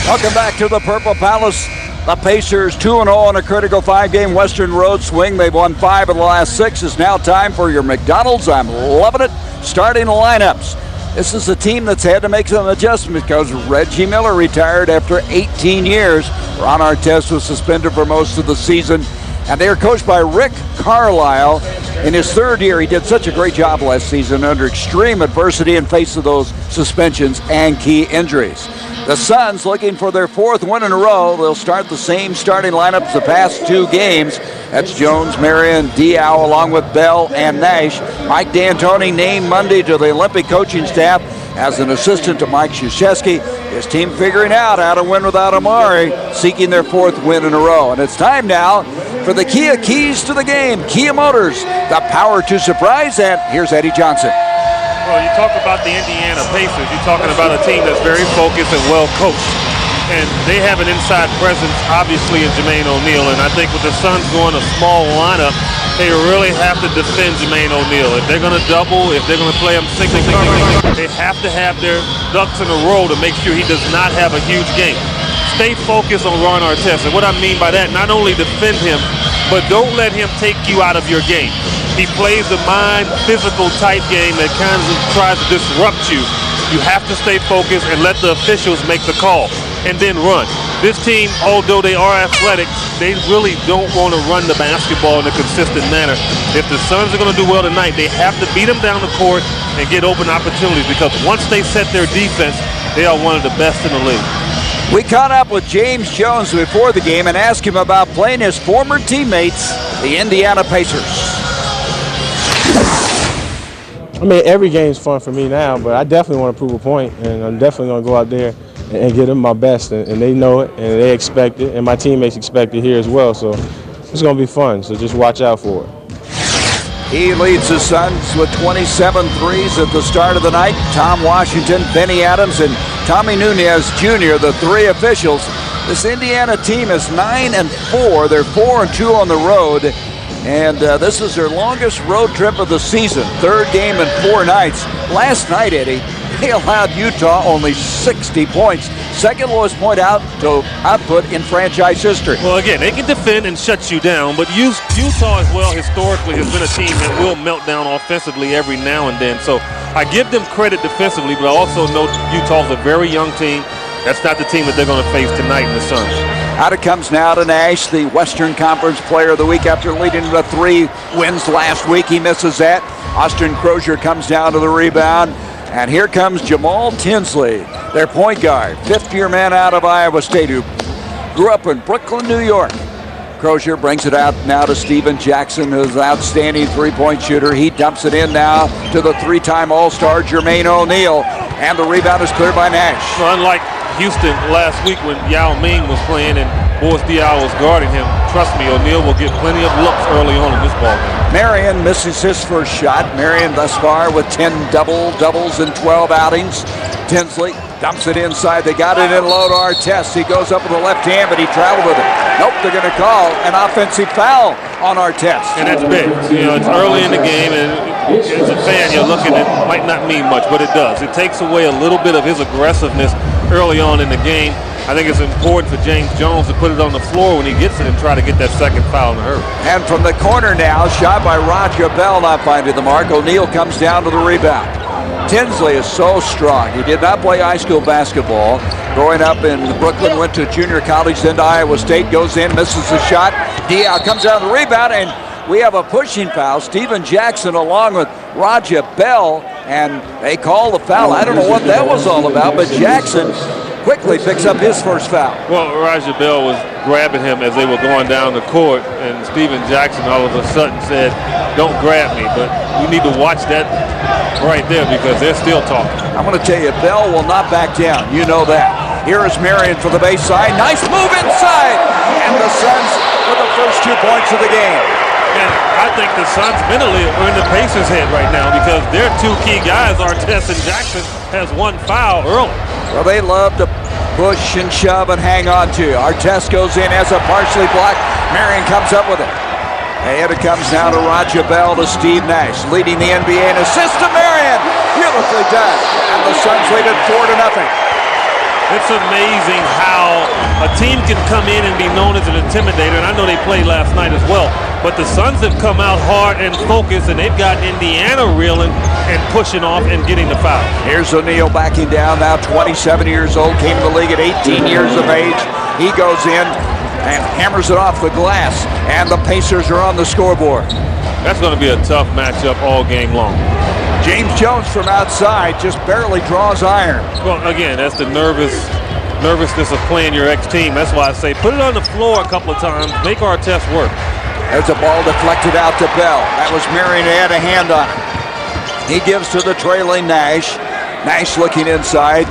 Welcome back to the Purple Palace. The Pacers 2-0 in a critical 5-game Western Road swing. They've won 5 of the last 6. It's now time for your McDonald's. I'm loving it. Starting lineups. This is a team that's had to make some adjustments because Reggie Miller retired after 18 years. Ron Artest was suspended for most of the season. And they are coached by Rick Carlisle. In his third year, he did such a great job last season under extreme adversity in face of those suspensions and key injuries. The Suns looking for their 4th win in a row. They'll start the same starting lineups the past 2 games. That's Jones, Marion, Diaw, along with Bell and Nash. Mike D'Antoni named Monday to the Olympic coaching staff as an assistant to Mike Krzyzewski. His team figuring out how to win without Amari, seeking their 4th win in a row. And it's time now for the Kia keys to the game. Kia Motors, the power to surprise. And here's Eddie Johnson. Well, you talk about the Indiana Pacers. You're talking about a team that's very focused and well coached. And they have an inside presence, obviously, in Jermaine O'Neal. And I think with the Suns going a small lineup, they really have to defend Jermaine O'Neal. If they're going to double, if they're going to play him single coverage, they have to have their ducks in a row to make sure he does not have a huge game. Stay focused on Ron Artest. And what I mean by that, not only defend him, but don't let him take you out of your game. He plays a mind, physical type game that kind of tries to disrupt you. You have to stay focused and let the officials make the call and then run. This team, although they are athletic, they really don't want to run the basketball in a consistent manner. If the Suns are going to do well tonight, they have to beat them down the court and get open opportunities, because once they set their defense, they are one of the best in the league. We caught up with James Jones before the game and asked him about playing his former teammates, the Indiana Pacers. I mean, every game's fun for me now, but I definitely want to prove a point, and I'm definitely going to go out there and give them my best, and they know it, and they expect it, and my teammates expect it here as well, so it's going to be fun, so just watch out for it. He leads the Suns with 27 threes at the start of the night. Tom Washington, Benny Adams, and Tommy Nunez Jr., the 3 officials. This Indiana team is 9-4. They're 4-2 on the road. And this is their longest road trip of the season. 3rd game in 4 nights. Last night, Eddie, they allowed Utah only 60 points. 2nd lowest point output in franchise history. Well, again, they can defend and shut you down, but Utah as well historically has been a team that will melt down offensively every now and then. So I give them credit defensively, but I also know Utah's a very young team. That's not the team that they're going to face tonight in the Suns. Out it comes now to Nash, the Western Conference Player of the Week after leading to 3 wins last week. He misses that. Austin Crozier comes down to the rebound. And here comes Jamal Tinsley, their point guard, 5th-year man out of Iowa State, who grew up in Brooklyn, New York. Crozier brings it out now to Steven Jackson, who's an outstanding 3-point shooter. He dumps it in now to the 3-time All-Star Jermaine O'Neal. And the rebound is cleared by Nash. Well, unlike Houston last week when Yao Ming was playing and Boris Diaw was guarding him, trust me, O'Neal will get plenty of looks early on in this ballgame. Marion misses his first shot. Marion thus far with 10 doubles and 12 outings. Tinsley dumps it inside. They got it in low to Artest. He goes up with the left hand, but he traveled with it. Nope, they're going to call an offensive foul on Artest. And that's big. You know, it's early in the game, and as a fan, you're looking, it might not mean much, but it does. It takes away a little bit of his aggressiveness early on in the game. I think it's important for James Jones to put it on the floor when he gets it and try to get that 2nd foul in a hurry. And from the corner now, shot by Roger Bell, not finding the mark. O'Neal comes down to the rebound. Tinsley is so strong. He did not play high school basketball. Growing up in Brooklyn, went to junior college, then to Iowa State, goes in, misses the shot. Diaw comes down the rebound, and we have a pushing foul. Steven Jackson along with Roger Bell, and they call the foul. I don't know what that was all about, but Jackson quickly picks up his first foul. Well, Roger Bell was grabbing him as they were going down the court, and Steven Jackson all of a sudden said, "Don't grab me," but we need to watch that right there because they're still talking. I'm going to tell you, Bell will not back down. You know that. Here is Marion for the baseline. Nice move inside, and the Suns with the first 2 points of the game. And I think the Suns mentally are in the Pacers' head right now because their 2 key guys, Artest and Jackson, has 1 foul early. Well, they love to push and shove and hang on to. Artest goes in as a partially blocked. Marion comes up with it. And it comes now to Roger Bell to Steve Nash, leading the NBA in assists to Marion. Beautifully done. And the Suns lead it 4-0. It's amazing how a team can come in and be known as an intimidator, and I know they played last night as well, but the Suns have come out hard and focused, and they've gotten Indiana reeling and pushing off and getting the foul. Here's O'Neal backing down now, 27 years old, came to the league at 18 years of age. He goes in and hammers it off the glass, and the Pacers are on the scoreboard. That's going to be a tough matchup all game long. James Jones from outside just barely draws iron. Well, again, that's the nervousness of playing your ex-team. That's why I say put it on the floor a couple of times, make our test work. There's a ball deflected out to Bell. That was Marion who had a hand on it. He gives to the trailing Nash. Nash looking inside.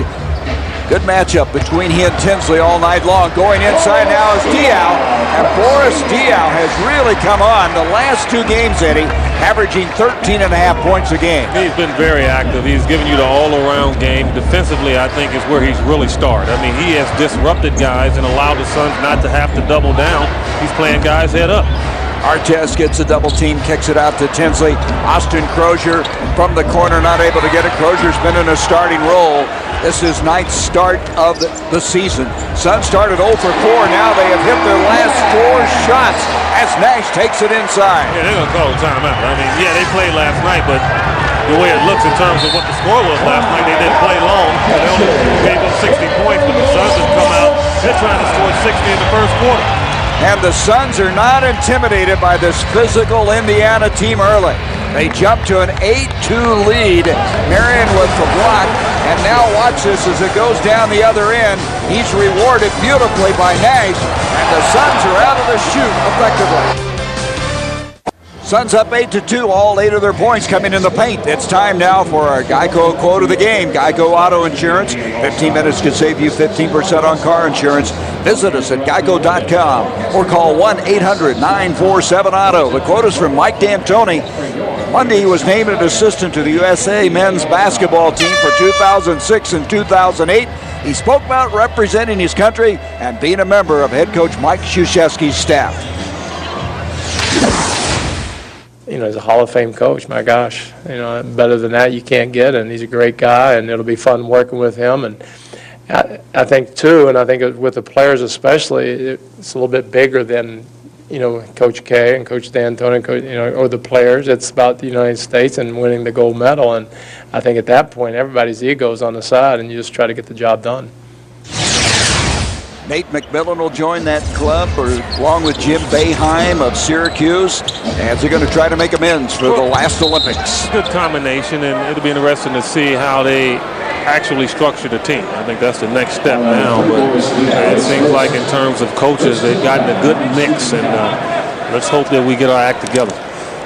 Good matchup between he and Tinsley all night long. Going inside now is Diaw. And Boris Diaw has really come on the last two games, Eddie, averaging 13.5 points a game. He's been very active. He's given you the all-around game. Defensively, I think, is where he's really started. I mean, he has disrupted guys and allowed the Suns not to have to double down. He's playing guys head up. Artest gets a double team, kicks it out to Tinsley. Austin Crozier from the corner, not able to get it. Crozier's been in a starting role. This is ninth start of the season. Suns started 0 for 4. Now they have hit their last 4 shots as Nash takes it inside. Yeah, they're going to call a timeout. I mean, yeah, they played last night, but the way it looks in terms of what the score was last night, they didn't play long. They only gave up 60 points, but the Suns have come out. They're trying to score 60 in the first quarter. And the Suns are not intimidated by this physical Indiana team early. They jump to an 8-2 lead. Marion with the block. And now watch this as it goes down the other end. He's rewarded beautifully by Nash. And the Suns are out of the chute effectively. Suns up 8-2, all 8 of their points coming in the paint. It's time now for our Geico quote of the game. Geico Auto Insurance. 15 minutes can save you 15% on car insurance. Visit us at geico.com or call 1-800-947-AUTO. The quote is from Mike D'Antoni. Monday, he was named an assistant to the USA men's basketball team for 2006 and 2008. He spoke about representing his country and being a member of head coach Mike Krzyzewski's staff. You know, he's a Hall of Fame coach, my gosh. You know, better than that you can't get, and he's a great guy, and it'll be fun working with him. And I think, too, and I think with the players especially, it's a little bit bigger than, you know, Coach K and Coach D'Antoni, you know, or the players. It's about the United States and winning the gold medal. And I think at that point, everybody's ego is on the side, and you just try to get the job done. Nate McMillan will join that club, along with Jim Boeheim of Syracuse, as they're going to try to make amends for the last Olympics. Good combination, and it'll be interesting to see how they actually structure the team. I think that's the next step now, but it seems like in terms of coaches, they've gotten a good mix, and let's hope that we get our act together.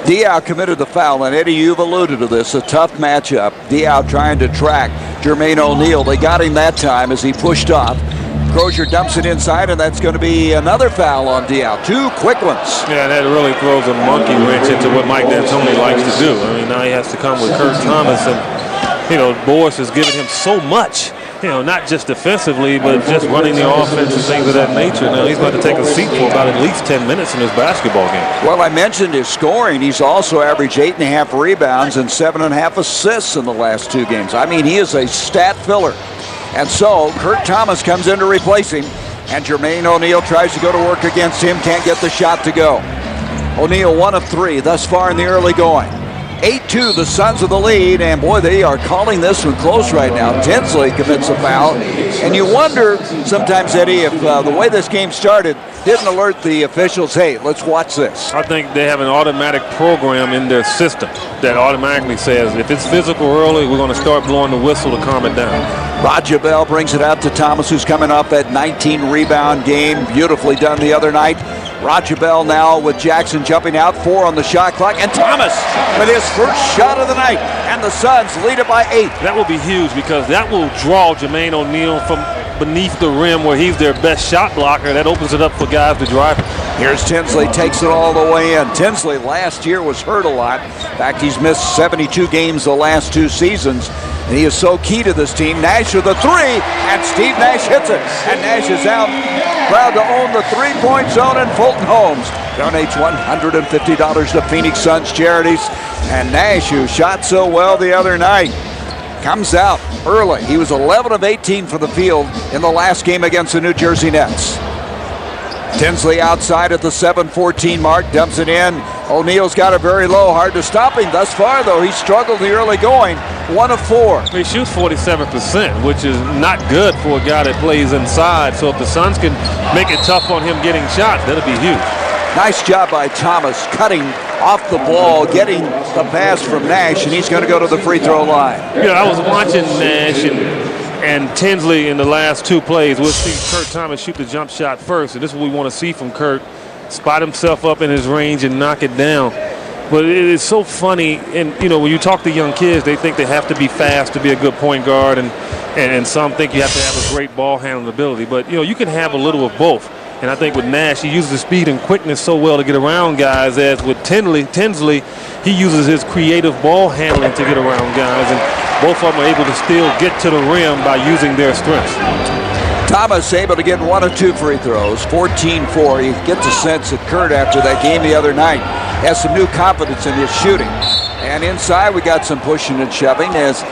Diaw committed the foul, and Eddie, you've alluded to this, a tough matchup. Diaw trying to track Jermaine O'Neal. They got him that time as he pushed off. Crozier dumps it inside, and that's going to be another foul on Diaw. 2 quick ones. Yeah, that really throws a monkey wrench into what Mike D'Antoni likes to do. I mean, now he has to come with Kurt Thomas, and, you know, Boris has given him so much, you know, not just defensively, but just running the offense and things of that nature. Now he's going to take a seat for about at least 10 minutes in his basketball game. Well, I mentioned his scoring. He's also averaged 8.5 rebounds and 7.5 assists in the last 2 games. I mean, he is a stat filler. And so Kurt Thomas comes in to replace him, and Jermaine O'Neal tries to go to work against him, can't get the shot to go. O'Neal 1 of 3 thus far in the early going. 8-2, the Suns of the lead, and boy, they are calling this one close right now. Tinsley commits a foul, and you wonder sometimes, Eddie, if the way this game started didn't alert the officials, hey, let's watch this. I think they have an automatic program in their system that automatically says if it's physical early, we're going to start blowing the whistle to calm it down. Roger Bell brings it out to Thomas, who's coming off that 19-rebound game. Beautifully done the other night. Roger Bell now with Jackson jumping out, 4 on the shot clock, and Thomas with his first shot of the night, and the Suns lead it by 8. That will be huge because that will draw Jermaine O'Neal from beneath the rim where he's their best shot blocker. That opens it up for guys to drive. Here's Tinsley, takes it all the way in. Tinsley last year was hurt a lot. In fact, he's missed 72 games the last 2 seasons. And he is so key to this team. Nash with a 3, and Steve Nash hits it. And Nash is out, proud to own the 3-point zone in Fulton Homes. Donates $150 to Phoenix Suns charities. And Nash, who shot so well the other night, comes out early. He was 11 of 18 for the field in the last game against the New Jersey Nets. Tinsley outside at the 7:14 mark, dumps it in. O'Neal's got it very low, hard to stop him. Thus far, though, he's struggled the early going, 1 of 4. He shoots 47%, which is not good for a guy that plays inside. So if the Suns can make it tough on him getting shots, that'll be huge. Nice job by Thomas, cutting off the ball, getting the pass from Nash, and he's going to go to the free throw line. Yeah, I was watching Nash and Tinsley in the last 2 plays. We'll see Kurt Thomas shoot the jump shot first, and this is what we want to see from Kurt. Spot himself up in his range and knock it down. But it is so funny, and you know, when you talk to young kids, they think they have to be fast to be a good point guard, and some think you have to have a great ball handling ability. But you know, you can have a little of both. And I think with Nash, he uses speed and quickness so well to get around guys, as with Tinsley, he uses his creative ball handling to get around guys, and both of them are able to still get to the rim by using their strengths. Thomas able to get 1 of 2 free throws, 14-4. You get the sense that Kurt, after that game the other night, has some new confidence in his shooting. And inside, we got some pushing and shoving as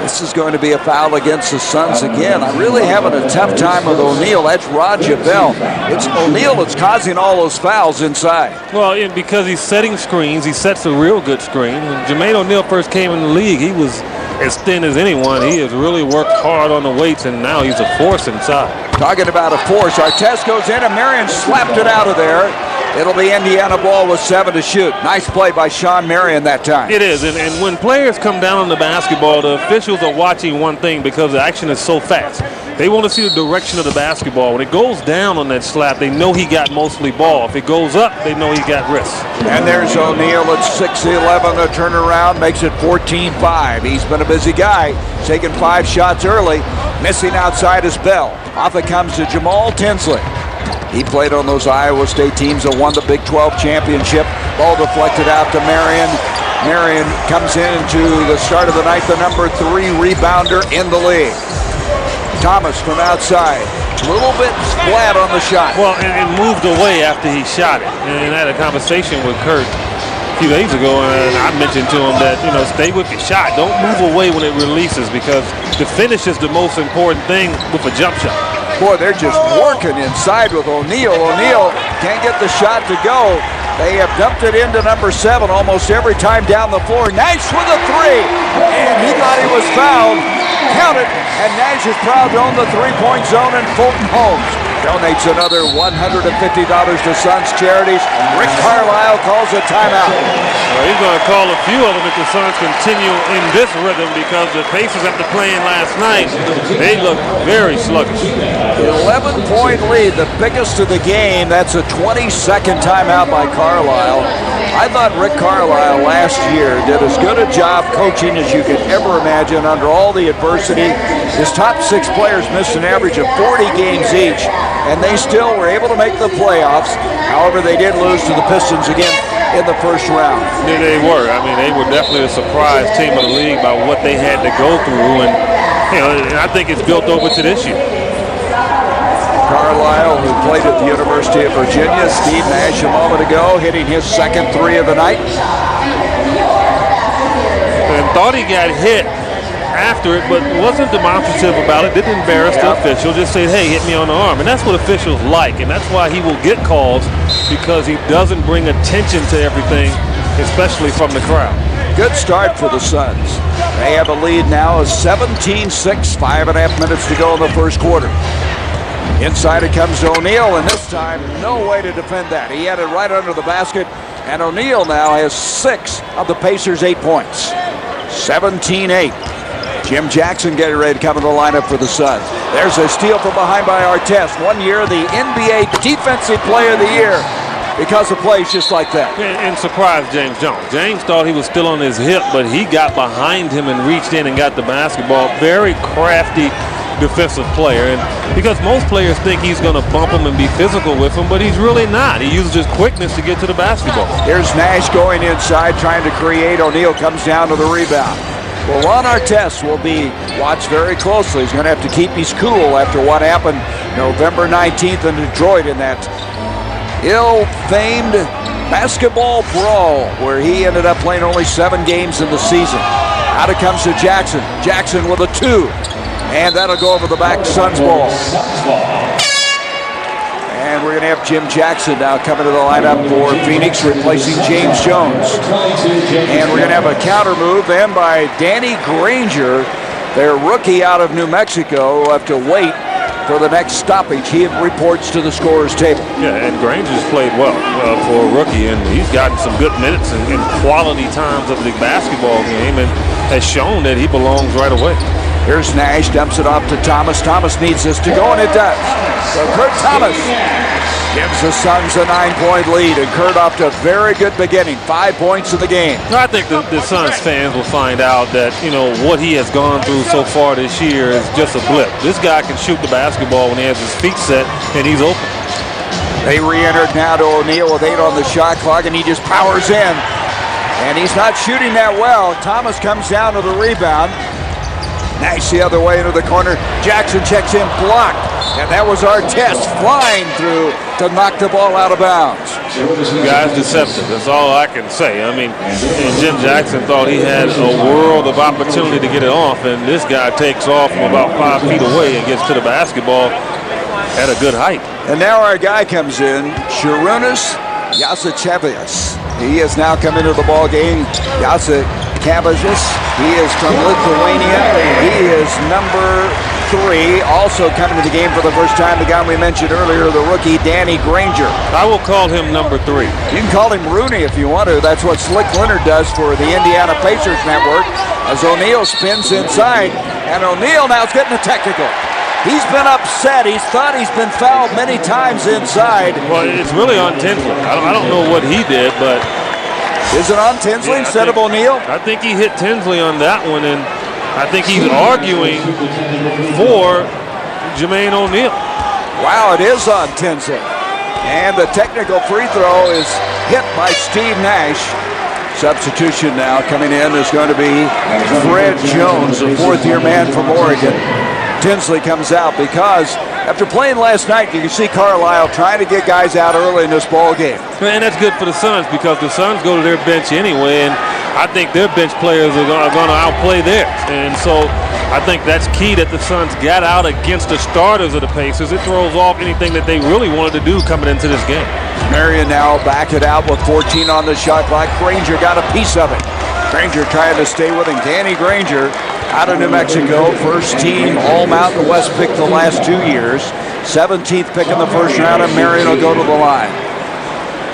this is going to be a foul against the Suns again. I'm really having a tough time with O'Neal. That's Raja Bell. It's O'Neal that's causing all those fouls inside. Well, and because he's setting screens, he sets a real good screen. When Jermaine O'Neal first came in the league, he was as thin as anyone. He has really worked hard on the weights, and now he's a force inside. Talking about a force, Artest goes in, and Marion slapped it out of there. It'll be Indiana ball with 7 to shoot. Nice play by Sean Marion that time. It is, and when players come down on the basketball, the officials are watching one thing because the action is so fast. They want to see the direction of the basketball. When it goes down on that slap, they know he got mostly ball. If it goes up, they know he got wrist. And there's O'Neal at 6-11. The turnaround makes it 14-5. He's been a busy guy, taking 5 shots early. Missing outside is Bell. Off it comes to Jamal Tinsley. He played on those Iowa State teams that won the Big 12 championship. Ball deflected out to Marion. Marion comes into the start of the night, the number 3 rebounder in the league. Thomas from outside. A little bit flat on the shot. Well, and moved away after he shot it. And I had a conversation with Kurt a few days ago, and I mentioned to him that, you know, stay with your shot. Don't move away when it releases, because the finish is the most important thing with a jump shot. Boy, they're just working inside with O'Neal. O'Neal can't get the shot to go. They have dumped it into number 7 almost every time down the floor. Nash with a 3, and he thought he was fouled. Count it, and Nash is proud to own the 3-point zone, and Fulton Holmes donates another $150 to Suns Charities. Rick Carlisle calls a timeout. Well, he's going to call a few of them if the Suns continue in this rhythm, because the Pacers, after playing last night, they look very sluggish. 11-point lead, the biggest of the game. That's a 22nd timeout by Carlisle. I thought Rick Carlisle last year did as good a job coaching as you could ever imagine under all the adversity. His top 6 players missed an average of 40 games each, and they still were able to make the playoffs. However, they did lose to the Pistons again in the first round. Yeah, they were. I mean, they were definitely a surprise team of the league by what they had to go through, and you know, I think it's built over to this year. Carlisle, who played at the University of Virginia, Steve Nash a moment ago, hitting his second 3 of the night. And thought he got hit after it, but wasn't demonstrative about it, didn't embarrass the official, just said, hey, hit me on the arm. And that's what officials like, and that's why he will get calls, because he doesn't bring attention to everything, especially from the crowd. Good start for the Suns. They have a lead now of 17-6, 5.5 minutes to go in the first quarter. Inside it comes to O'Neal, and this time, no way to defend that. He had it right under the basket, and O'Neal now has 6 of the Pacers' 8 points. 17-8. Jim Jackson getting ready to come in the lineup for the Suns. There's a steal from behind by Artest. 1 year, the NBA Defensive Player of the Year, because of plays just like that. And surprised James Jones. James thought he was still on his hip, but he got behind him and reached in and got the basketball. Very crafty defensive player, and because most players think he's going to bump him and be physical with him, but he's really not. He uses his quickness to get to the basketball. Here's Nash going inside, trying to create. O'Neal comes down to the rebound. Well, Ron Artest will be watched very closely. He's going to have to keep his cool after what happened November 19th in Detroit in that ill-famed basketball brawl where he ended up playing only 7 games in the season. Out it comes to Jackson. Jackson with a 2. And that'll go over the back, Suns ball. And we're going to have Jim Jackson now coming to the lineup for Phoenix, replacing James Jones. And we're going to have a counter move then by Danny Granger, their rookie out of New Mexico. We'll have to wait for the next stoppage. He reports to the scorer's table. Yeah, and Granger's played well for a rookie, and he's gotten some good minutes and quality times of the basketball game and has shown that he belongs right away. Here's Nash, dumps it off to Thomas. Thomas needs this to go, and it does. So Kurt Thomas gives the Suns a 9-point lead, and Kurt off to a very good beginning. 5 points in the game. I think the Suns fans will find out that, you know, what he has gone through so far this year is just a blip. This guy can shoot the basketball when he has his feet set, and he's open. They re-entered now to O'Neal with 8 on the shot clock, and he just powers in. And he's not shooting that well. Thomas comes down to the rebound. Nash the other way into the corner. Jackson checks in, blocked. And that was Artest flying through to knock the ball out of bounds. The guy's deceptive. That's all I can say. I mean, Jim Jackson thought he had a world of opportunity to get it off, and this guy takes off from about 5 feet away and gets to the basketball at a good height. And now our guy comes in, Sharunas Yasachevius. He has now come into the ball game. Yasachevius. He is from Lithuania. He is number 3, also coming to the game for the first time. The guy we mentioned earlier, the rookie Danny Granger. I will call him number 3. You can call him Rooney if you want to. That's what Slick Leonard does for the Indiana Pacers network. As O'Neal spins inside, and O'Neal now is getting a technical. He's been upset. He's thought he's been fouled many times inside. Well, it's really on Tinsley. I don't know what he did, but... Is it on Tinsley instead of O'Neal? I think he hit Tinsley on that one, and I think he's arguing for Jermaine O'Neal. Wow, it is on Tinsley. And the technical free throw is hit by Steve Nash. Substitution now coming in is going to be Fred Jones, a 4th-year man from Oregon. Tinsley comes out because after playing last night, you can see Carlisle trying to get guys out early in this ball game. And that's good for the Suns because the Suns go to their bench anyway, and I think their bench players are going to outplay theirs. And so I think that's key that the Suns got out against the starters of the Pacers. It throws off anything that they really wanted to do coming into this game. Marion now back it out with 14 on the shot clock. Granger got a piece of it. Granger trying to stay with him. Danny Granger out of New Mexico, first team All-Mountain West pick the last 2 years. 17th pick in the first round, and Marion will go to the line.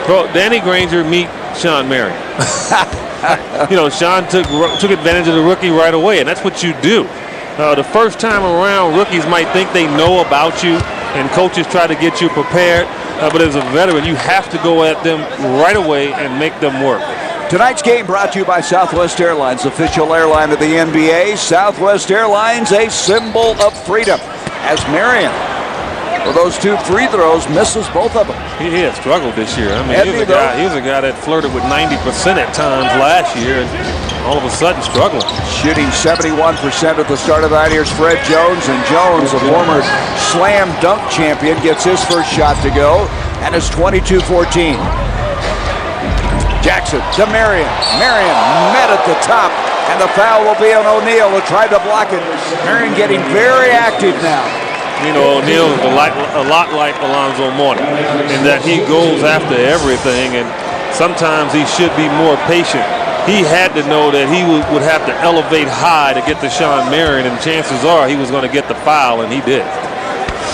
Well, Danny Granger meet Sean Marion. You know, Sean took advantage of the rookie right away, and that's what you do. The first time around, rookies might think they know about you, and coaches try to get you prepared. But as a veteran, you have to go at them right away and make them work. Tonight's game brought to you by Southwest Airlines, official airline of the NBA. Southwest Airlines, a symbol of freedom. As Marion, for those 2 free throws, misses both of them. He has struggled this year. I mean, he was a guy that flirted with 90% at times last year, and all of a sudden struggling. Shooting 71% at the start of the night. Here's Fred Jones, and Jones, a former slam dunk champion, gets his first shot to go, and it's 22-14. Jackson to Marion. Marion met at the top, and the foul will be on O'Neal, who tried to block it. Marion getting very active now. You know, O'Neal is a lot like Alonzo Mourning in that he goes after everything, and sometimes he should be more patient. He had to know that he would have to elevate high to get to Sean Marion, and chances are he was going to get the foul, and he did.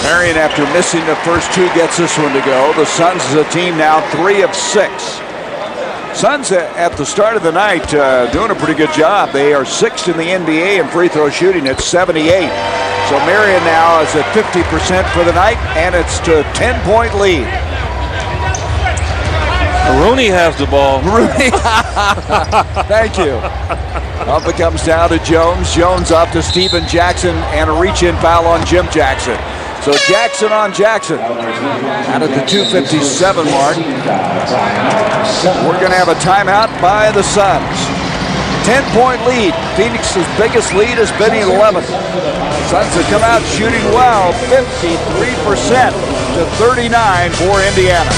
Marion, after missing the first 2, gets this one to go. The Suns is a team now 3 of 6. Suns at the start of the night doing a pretty good job. They are 6th in the NBA in free throw shooting at 78. So Marion now is at 50% for the night, and it's to a 10-point lead. Rooney has the ball. Rooney. Thank you. Up it comes down to Jones. Jones up to Stephen Jackson, and a reach-in foul on Jim Jackson. So Jackson on Jackson out at the 2:57 mark. We're going to have a timeout by the Suns. 10-point lead. Phoenix's biggest lead has been 11. Suns have come out shooting well, 53% to 39 for Indiana.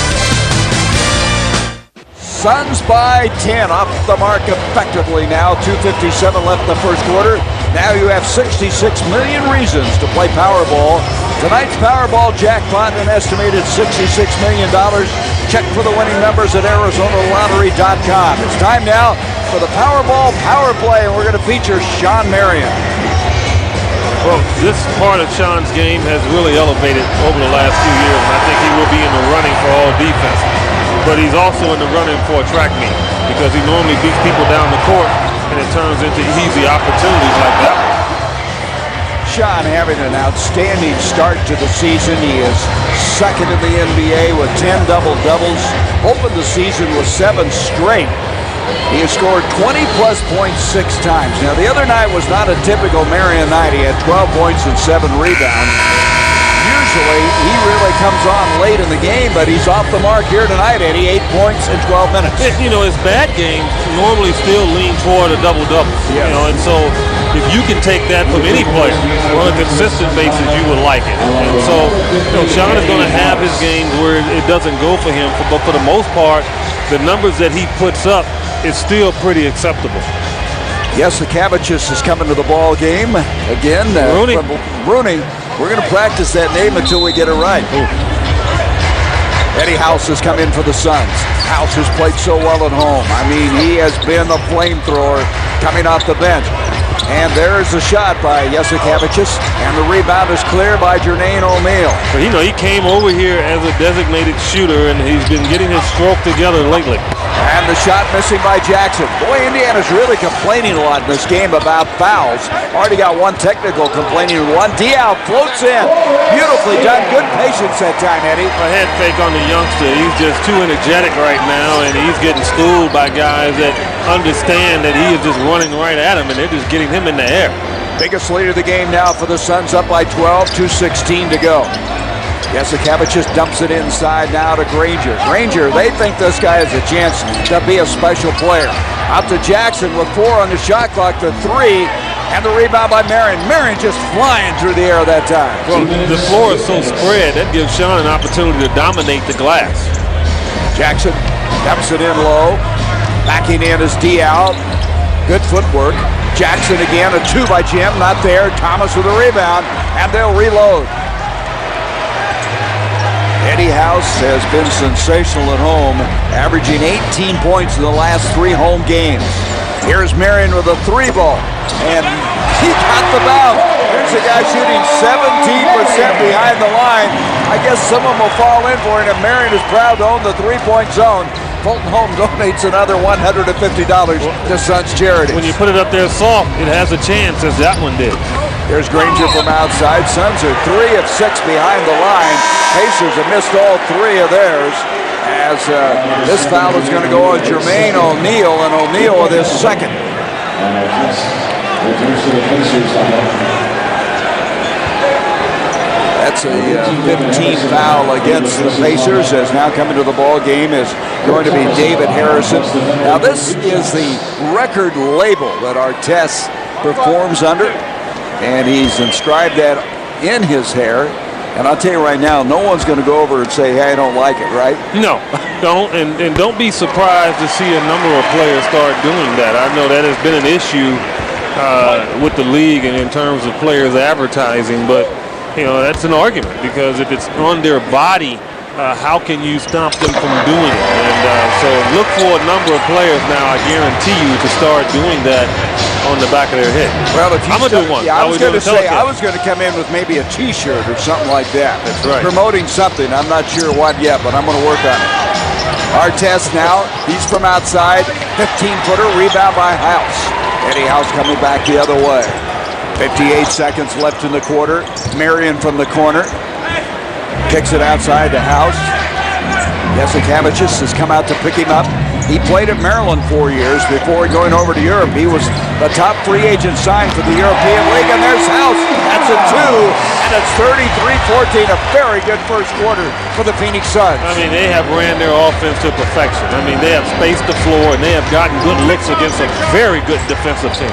Suns by 10, off the mark effectively now. 2:57 left in the first quarter. Now you have 66 million reasons to play Powerball. Tonight's Powerball jackpot, an estimated $66 million. Check for the winning numbers at ArizonaLottery.com. It's time now for the Powerball Power Play, and we're going to feature Sean Marion. Well, this part of Sean's game has really elevated over the last few years, and I think he will be in the running for all defense. But he's also in the running for a track meet because he normally beats people down the court, and it turns into easy opportunities like that one. Sean having an outstanding start to the season. He is second in the NBA with 10 double-doubles. Opened the season with 7 straight. He has scored 20-plus points 6 times. Now, the other night was not a typical Marion night. He had 12 points and 7 rebounds. Usually, he really comes on late in the game, but he's off the mark here tonight, Eddie. 8 points in 12 minutes. You know, his bad games normally still lean toward a double-double. Yes. You know, and so if you can take that from any player on a consistent basis, you would like it. And so, you know, Sean is going to have his games where it doesn't go for him, but for the most part, the numbers that he puts up is still pretty acceptable. Yes, the Cabbages is coming to the ball game again. Rooney. Rooney. We're going to practice that name until we get it right. Ooh. Eddie House has come in for the Suns. House has played so well at home. I mean, he has been the flamethrower coming off the bench. And there's a shot by Jesse Cabbages, and the rebound is clear by Jermaine O'Neal. But you know, he came over here as a designated shooter, and he's been getting his stroke together lately. And the shot missing by Jackson. Boy, Indiana's really complaining a lot in this game about fouls. Already got one technical, complaining one. Diaw floats in. Beautifully done. Good patience that time, Eddie. A head fake on the youngster. He's just too energetic right now, and he's getting schooled by guys that understand that he is just running right at him, and they're just getting him in the air. Biggest lead of the game now for the Suns, up by 12, 2:16 to go. Yes, the Cabbages dumps it inside now to Granger. Granger, they think this guy has a chance to be a special player. Out to Jackson with 4 on the shot clock to 3, and the rebound by Marion. Marion just flying through the air that time. Well, the floor is so spread, that gives Sean an opportunity to dominate the glass. Jackson dumps it in low. Backing in is Diaw. Good footwork. Jackson again, a 2 by Jim, not there. Thomas with a rebound, and they'll reload. Eddie House has been sensational at home, averaging 18 points in the last 3 home games. Here's Marion with a 3 ball, and he got the bounce. Here's a guy shooting 17% behind the line. I guess someone will fall in for it, and Marion is proud to own the 3-point zone. Fulton Home donates another $150 to Suns Charity. When you put it up there soft, it has a chance, as that one did. Here's Granger from outside. Suns are 3 of 6 behind the line. Pacers have missed all 3 of theirs. As this foul is going to go on Jermaine O'Neal, and O'Neal with his second. That's a 15 foul against the Pacers, as now coming to the ball game is going to be David Harrison. Now this is the record label that Artest performs under, and he's inscribed that in his hair. And I'll tell you right now, no one's going to go over and say, hey, I don't like it, right? No, don't. And don't be surprised to see a number of players start doing that. I know that has been an issue with the league and in terms of players advertising, but you know, that's an argument, because if it's on their body, how can you stop them from doing it? And so look for a number of players now, I guarantee you, to start doing that on the back of their head. Well, if I'm going to do one. Yeah, I was going to say, I was going to come in with maybe a T-shirt or something like that. That's right. Promoting something. I'm not sure what yet, but I'm going to work on it. Artest now, he's from outside. 15-footer, rebound by House. Eddie House coming back the other way. 58 seconds left in the quarter. Marion from the corner. Kicks it outside to House. Jesse Cabbages has come out to pick him up. He played at Maryland 4 years before going over to Europe. He was the top free agent signed for the European League, and there's House. That's a 2, and it's 33-14. A very good first quarter for the Phoenix Suns. I mean, they have ran their offense to perfection. I mean, they have spaced the floor, and they have gotten good looks against a very good defensive team.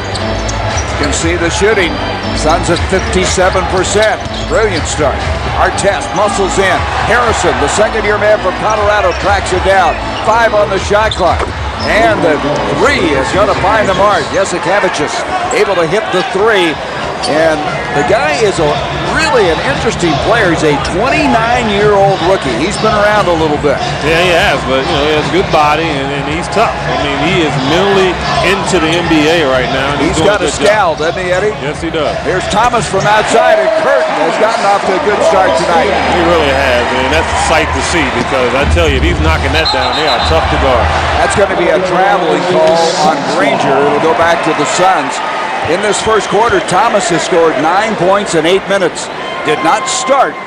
You can see the shooting. Suns at 57%. Brilliant start. Artest muscles in. Harrison, the second-year man from Colorado, tracks it down. 5 on the shot clock. And the 3 is going to find the mark. Jasikevičius able to hit the 3. And the guy is really an interesting player. He's a 29-year-old rookie. He's been around a little bit. Yeah, he has, but he has a good body, and he's tough. I mean, he is mentally into the NBA right now. He's got a scowl, doesn't he, Eddie? Yes, he does. Here's Thomas from outside, and Curtin has gotten off to a good start tonight. He really has, and that's a sight to see because I tell you, if he's knocking that down, they are tough to guard. That's going to be a traveling call on Granger. It'll go back to the Suns. In this first quarter, Thomas has scored 9 points in 8 minutes. Did not start,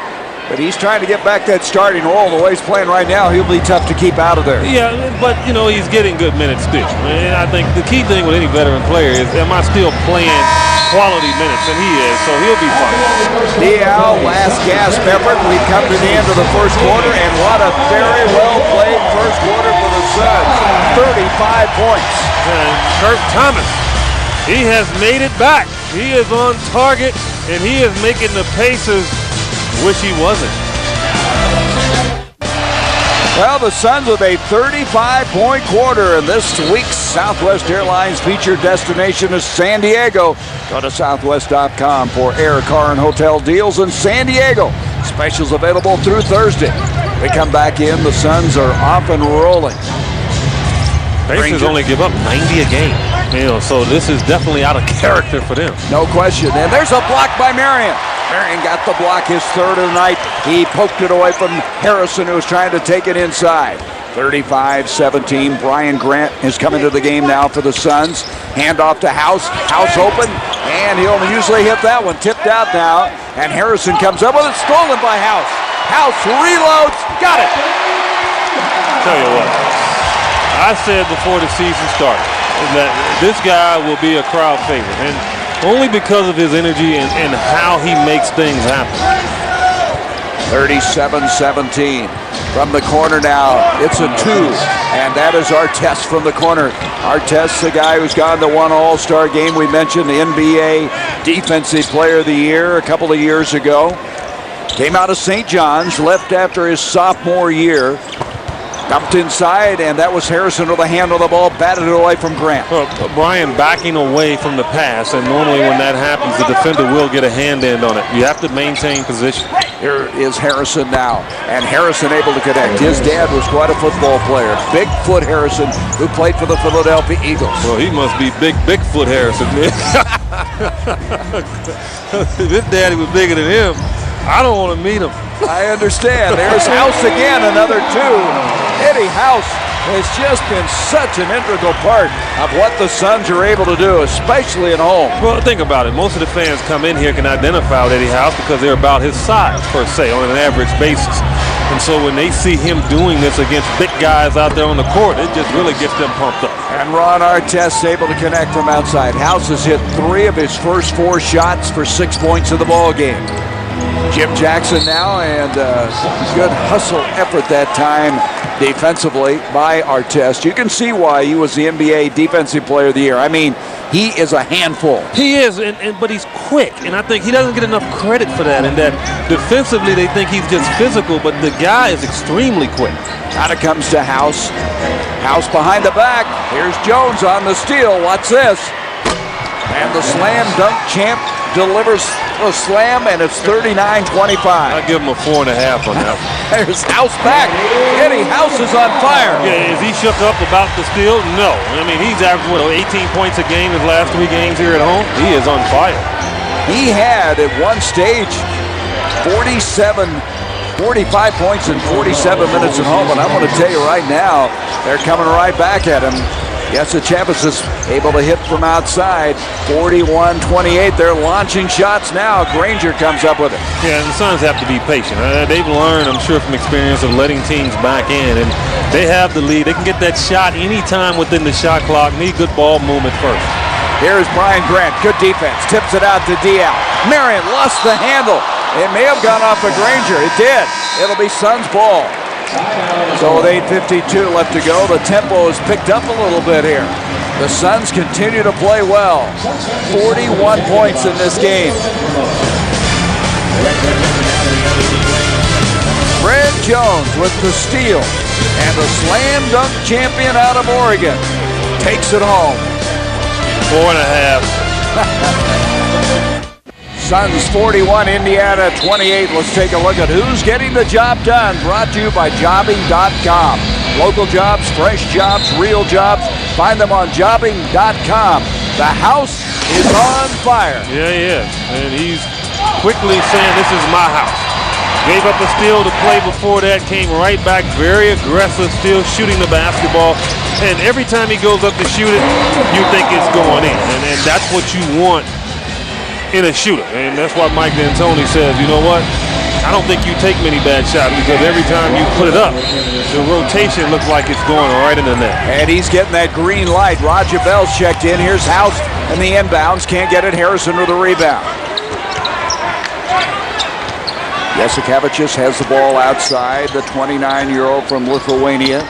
but he's trying to get back that starting role. The way he's playing right now, he'll be tough to keep out of there. Yeah, but, he's getting good minutes still. And I think the key thing with any veteran player is, am I still playing quality minutes? And he is, so he'll be fine. Diaw, last gasp effort. We've come to the end of the first quarter, and what a very well-played first quarter for the Suns. 35 points. And Kurt Thomas, he has made it back. He is on target, and he is making the Pacers wish he wasn't. Well, the Suns with a 35-point quarter, and this week's Southwest Airlines featured destination is San Diego. Go to southwest.com for air, car, and hotel deals in San Diego. Specials available through Thursday. We come back in, the Suns are off and rolling. Pacers only give up 90 a game. So this is definitely out of character for them. No question. And there's a block by Marion. Marion got the block, his third of the night. He poked it away from Harrison, who was trying to take it inside. 35-17. Brian Grant is coming to the game now for the Suns. Handoff to House. House open, and he'll usually hit that one. Tipped out now, and Harrison comes up with it. Stolen by House. House reloads. Got it. Tell you what, I said before the season started that this guy will be a crowd favorite, and only because of his energy and how he makes things happen. 37-17. From the corner now, it's a 2, and that is Artest from the corner. Artest, the guy who's gone to one All-Star game. We mentioned the NBA Defensive Player of the Year a couple of years ago. Came out of St. John's, left after his sophomore year. Dumped inside, and that was Harrison with a hand on the ball, batted it away from Grant. Well, Brian backing away from the pass, and normally when that happens, the defender will get a hand in on it. You have to maintain position. Here is Harrison now, and Harrison able to connect. His dad was quite a football player. Bigfoot Harrison, who played for the Philadelphia Eagles. Well, he must be Bigfoot Harrison, man. If his daddy was bigger than him, I don't want to meet him. I understand. There's House again, another 2. Eddie House has just been such an integral part of what the Suns are able to do, especially at home. Well, think about it. Most of the fans come in here can identify with Eddie House because they're about his size, per se, on an average basis. And so when they see him doing this against big guys out there on the court, it just really gets them pumped up. And Ron Artest able to connect from outside. House has hit 3 of his first 4 shots for 6 points in the ball game. Jim Jackson now, and good hustle effort that time defensively by Artest. You can see why he was the NBA Defensive Player of the Year. I mean, he is a handful. He is, but he's quick, and I think he doesn't get enough credit for that. And that defensively, they think he's just physical, but the guy is extremely quick. Out it comes to House. House behind the back. Here's Jones on the steal. Watch this. And the slam dunk champ delivers a slam, and it's 39-25. I'll give him a 4.5 on that. There's House back. Eddie House is on fire. Yeah, is he shook up about the steal? No. I mean, he's averaged, 18 points a game his last 3 games here at home? He is on fire. He had, at one stage, 45 points in 47 minutes at home, and I'm going to tell you right now, they're coming right back at him. Jasikevičius is able to hit from outside, 41-28. They're launching shots now. Granger comes up with it. Yeah, the Suns have to be patient. They've learned, I'm sure, from experience of letting teams back in, and they have the lead. They can get that shot anytime within the shot clock. Need good ball movement first. Here's Brian Grant. Good defense. Tips it out to Diaw. Marion lost the handle. It may have gone off of Granger. It did. It'll be Suns ball. So with 8:52 left to go, the tempo is picked up a little bit here. The Suns continue to play well. 41 points in this game. Fred Jones with the steal, and the slam dunk champion out of Oregon takes it home. 4.5. Suns 41, Indiana 28. Let's take a look at who's getting the job done. Brought to you by jobbing.com. Local jobs, fresh jobs, real jobs. Find them on jobbing.com. The house is on fire. Yeah, he is. And he's quickly saying, this is my house. Gave up a steal to play before that, came right back, very aggressive, still shooting the basketball. And every time he goes up to shoot it, you think it's going in. And that's what you want in a shooter. And that's why Mike D'Antoni says, you know what? I don't think you take many bad shots because every time you put it up, the rotation looks like it's going right in the net. And he's getting that green light. Roger Bell's checked in. Here's House and the inbounds. Can't get it. Harrison with the rebound. Jasikevicius has the ball outside, the 29-year-old from Lithuania.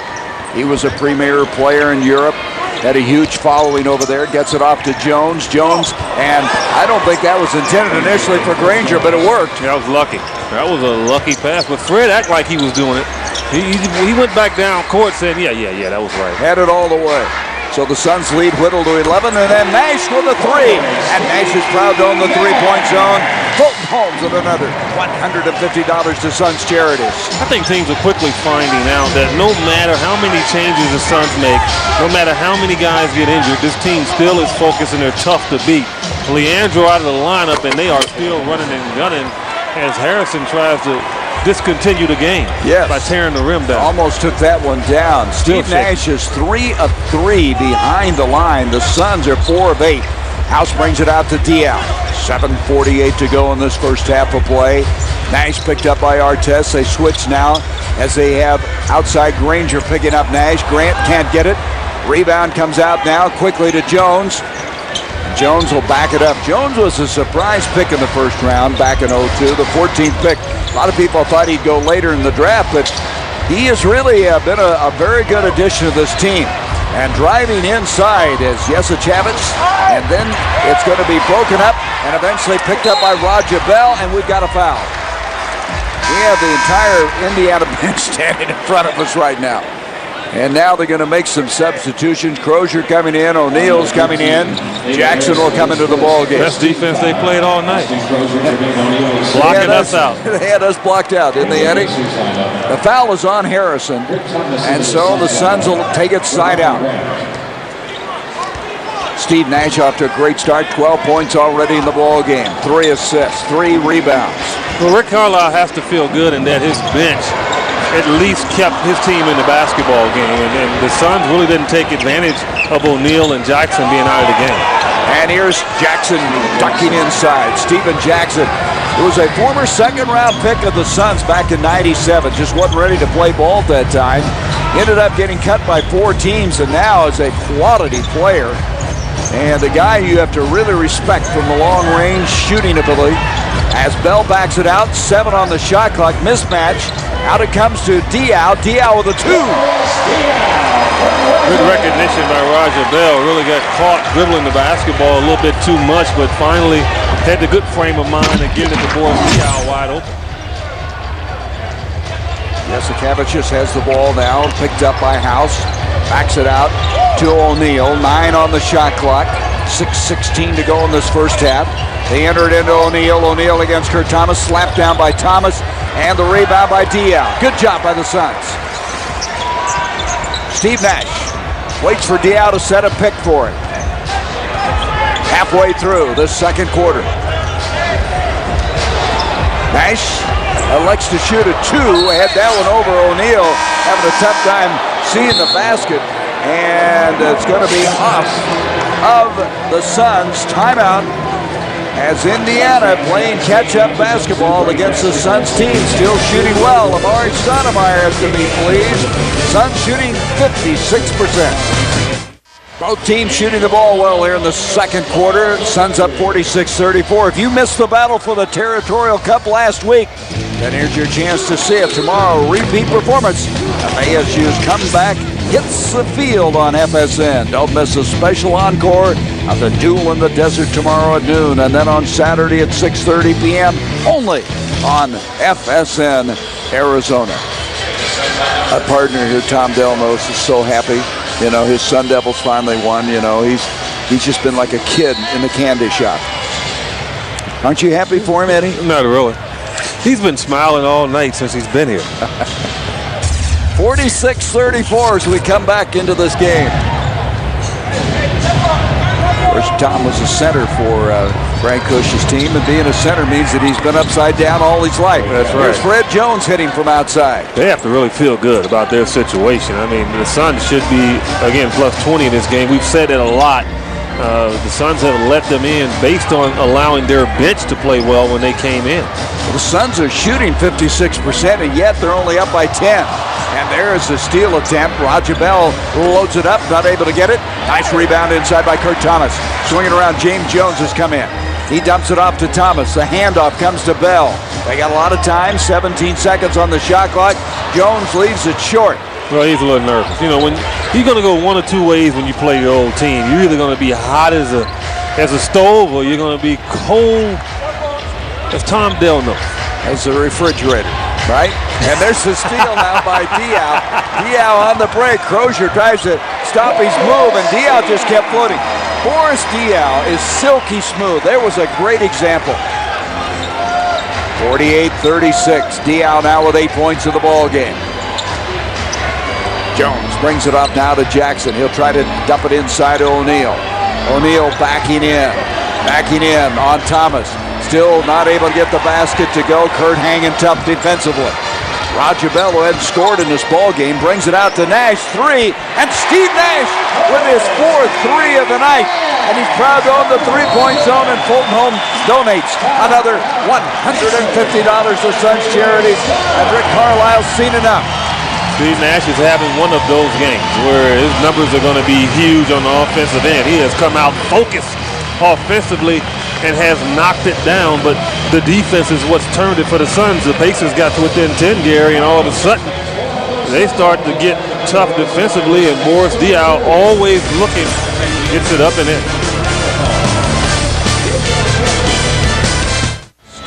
He was a premier player in Europe, had a huge following over there, gets it off to Jones. Jones, and I don't think that was intended initially for Granger, but it worked. That was lucky. That was a lucky pass, but Fred acted like he was doing it. He went back down court saying, yeah, that was right. Had it all the way. So the Suns lead Whittle to 11, and then Nash with a three. And Nash is proud to own the three-point zone. Fulton Holmes with another $150 to Suns Charities. I think teams are quickly finding out that no matter how many changes the Suns make, no matter how many guys get injured, this team still is focused and they're tough to beat. Leandro out of the lineup, and they are still running and gunning as Harrison tries to discontinue the game by tearing the rim down. Almost took that one down. Steve Nash is 3 of 3 behind the line. The Suns are 4 of 8. House brings it out to Diaw. 7:48 to go in this first half of play. Nash picked up by Artest. They switch now as they have outside Granger picking up Nash. Grant can't get it. Rebound comes out now quickly to Jones. Jones will back it up. Jones was a surprise pick in the first round back in 02, the 14th pick. A lot of people thought he'd go later in the draft, but he has really been a very good addition to this team. And driving inside is Jasikevicius, and then it's going to be broken up and eventually picked up by Roger Bell, and we've got a foul. We have the entire Indiana bench standing in front of us right now. And now they're going to make some substitutions. Crozier coming in, O'Neal's coming in, Jackson will come into the ball game. Best defense they played all night. Blocking us out. They had us blocked out, didn't they, Eddie? The foul is on Harrison, and so the Suns will take it side out. Steve Nash off to a great start, 12 points already in the ball game, 3 assists, 3 rebounds. Well, Rick Carlisle has to feel good in that his bench at least kept his team in the basketball game, and the Suns really didn't take advantage of O'Neal and Jackson being out of the game. And here's Jackson ducking inside. Stephen Jackson, who was a former second-round pick of the Suns back in '97, just wasn't ready to play ball at that time. Ended up getting cut by 4 teams, and now is a quality player. And the guy you have to really respect from the long-range shooting ability. As Bell backs it out, 7 on the shot clock, mismatch. Out it comes to Diaw. Diaw with a 2. Good recognition by Roger Bell. Really got caught dribbling the basketball a little bit too much, but finally had the good frame of mind and getting it to boy Diaw wide open. Jasikevicius has the ball now, picked up by House. Backs it out to O'Neal. 9 on the shot clock. 6:16 to go in this first half. They enter it into O'Neal. O'Neal against Kurt Thomas. Slapped down by Thomas. And the rebound by Diaw. Good job by the Suns. Steve Nash waits for Diaw to set a pick for it. Halfway through this second quarter. Nash elects to shoot a 2. Had that one over O'Neal. Having a tough time seeing the basket. And it's going to be off of the Suns. Timeout. As Indiana playing catch-up basketball against the Suns team, still shooting well. Amari Stoudemire has to be pleased. Suns shooting 56%. Both teams shooting the ball well here in the second quarter. Suns up 46-34. If you missed the battle for the Territorial Cup last week, then here's your chance to see it tomorrow. Repeat performance of ASU's comeback hits the field on FSN. Don't miss a special encore of the Duel in the Desert tomorrow at noon, and then on Saturday at 6:30 p.m. only on FSN Arizona. My partner here, Tom Delnos, is so happy. You know, his Sun Devils finally won. You know, he's just been like a kid in the candy shop. Aren't you happy for him, Eddie? Not really. He's been smiling all night since he's been here. 46-34 as we come back into this game. Of course, Tom was a center for Frank Cush's team, and being a center means that he's been upside down all his life. That's right. Here's Fred Jones hitting from outside. They have to really feel good about their situation. I mean, the Suns should be, again, plus 20 in this game. We've said it a lot. The Suns have let them in based on allowing their bench to play well when they came in. Well, the Suns are shooting 56%, and yet they're only up by 10. And there is a steal attempt. Roger Bell loads it up, not able to get it. Nice rebound inside by Kurt Thomas. Swinging around, James Jones has come in. He dumps it off to Thomas. The handoff comes to Bell. They got a lot of time, 17 seconds on the shot clock. Jones leaves it short. Well, he's a little nervous. You know, when you're going to go one or two ways when you play your old team. You're either going to be hot as a stove, or you're going to be cold as Tom Dell knows. As a refrigerator, right? And there's the steal now by Diaw. Diaw on the break. Crozier tries to stop his move, and Diaw just kept floating. Boris Diaw is silky smooth. There was a great example. 48-36. Diaw now with 8 points in the ball game. Jones brings it up now to Jackson. He'll try to dump it inside to O'Neal. O'Neal backing in on Thomas. Still not able to get the basket to go. Kurt hanging tough defensively. Roger Bell, who hadn't scored in this ball game, brings it out to Nash. 3, and Steve Nash with his 4th 3 of the night. And he's proud to own the three-point zone, and Fulton Home donates another $150 to Suns Charities. And Rick Carlisle's seen enough. Steve Nash is having one of those games where his numbers are going to be huge on the offensive end. He has come out focused offensively and has knocked it down, but the defense is what's turned it for the Suns. The Pacers got to within 10, Gary, and all of a sudden they start to get tough defensively, and Boris Diaw always looking, gets it up and in.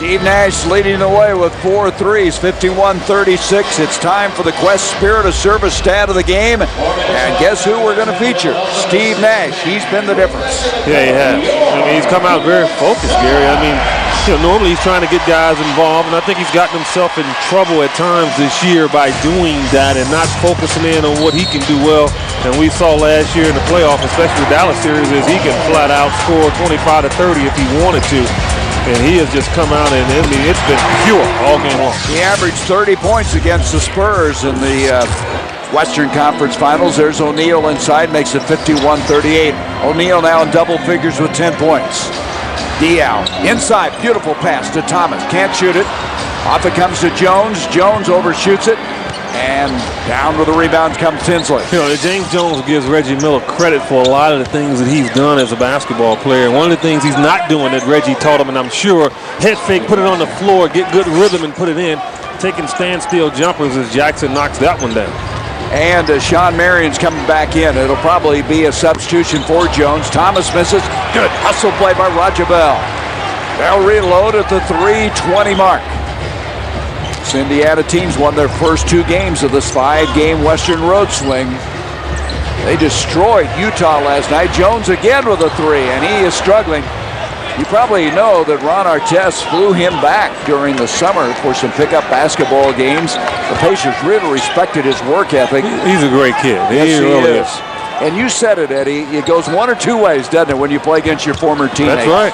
Steve Nash leading the way with 4 threes, 51-36. It's time for the Quest Spirit of Service stat of the game. And guess who we're going to feature? Steve Nash. He's been the difference. Yeah, he has. I mean, he's come out very focused, Gary. I mean, you know, normally he's trying to get guys involved, and I think he's gotten himself in trouble at times this year by doing that and not focusing in on what he can do well. And we saw last year in the playoff, especially the Dallas series, is he can flat out score 25 to 30 if he wanted to. And he has just come out, and I mean, it's been pure all game long. He averaged 30 points against the Spurs in the Western Conference Finals. There's O'Neal inside, makes it 51-38. O'Neal now in double figures with 10 points. Diaw inside, beautiful pass to Thomas. Can't shoot it. Off it comes to Jones. Jones overshoots it. And down with the rebound comes Tinsley. You know, James Jones gives Reggie Miller credit for a lot of the things that he's done as a basketball player. And one of the things he's not doing that Reggie taught him, and I'm sure, head fake, put it on the floor, get good rhythm and put it in. Taking standstill jumpers as Jackson knocks that one down. And Sean Marion's coming back in. It'll probably be a substitution for Jones. Thomas misses. Good hustle play by Roger Bell. They'll reload at the 3:20 mark. This Indiana team's won their first 2 games of this 5-game Western Road swing. They destroyed Utah last night. Jones again with a 3, and he is struggling. You probably know that Ron Artest flew him back during the summer for some pickup basketball games. The Pacers really respected his work ethic. He's a great kid. Yes, he really is. And you said it, Eddie. It goes one or two ways, doesn't it, when you play against your former teammates? That's right.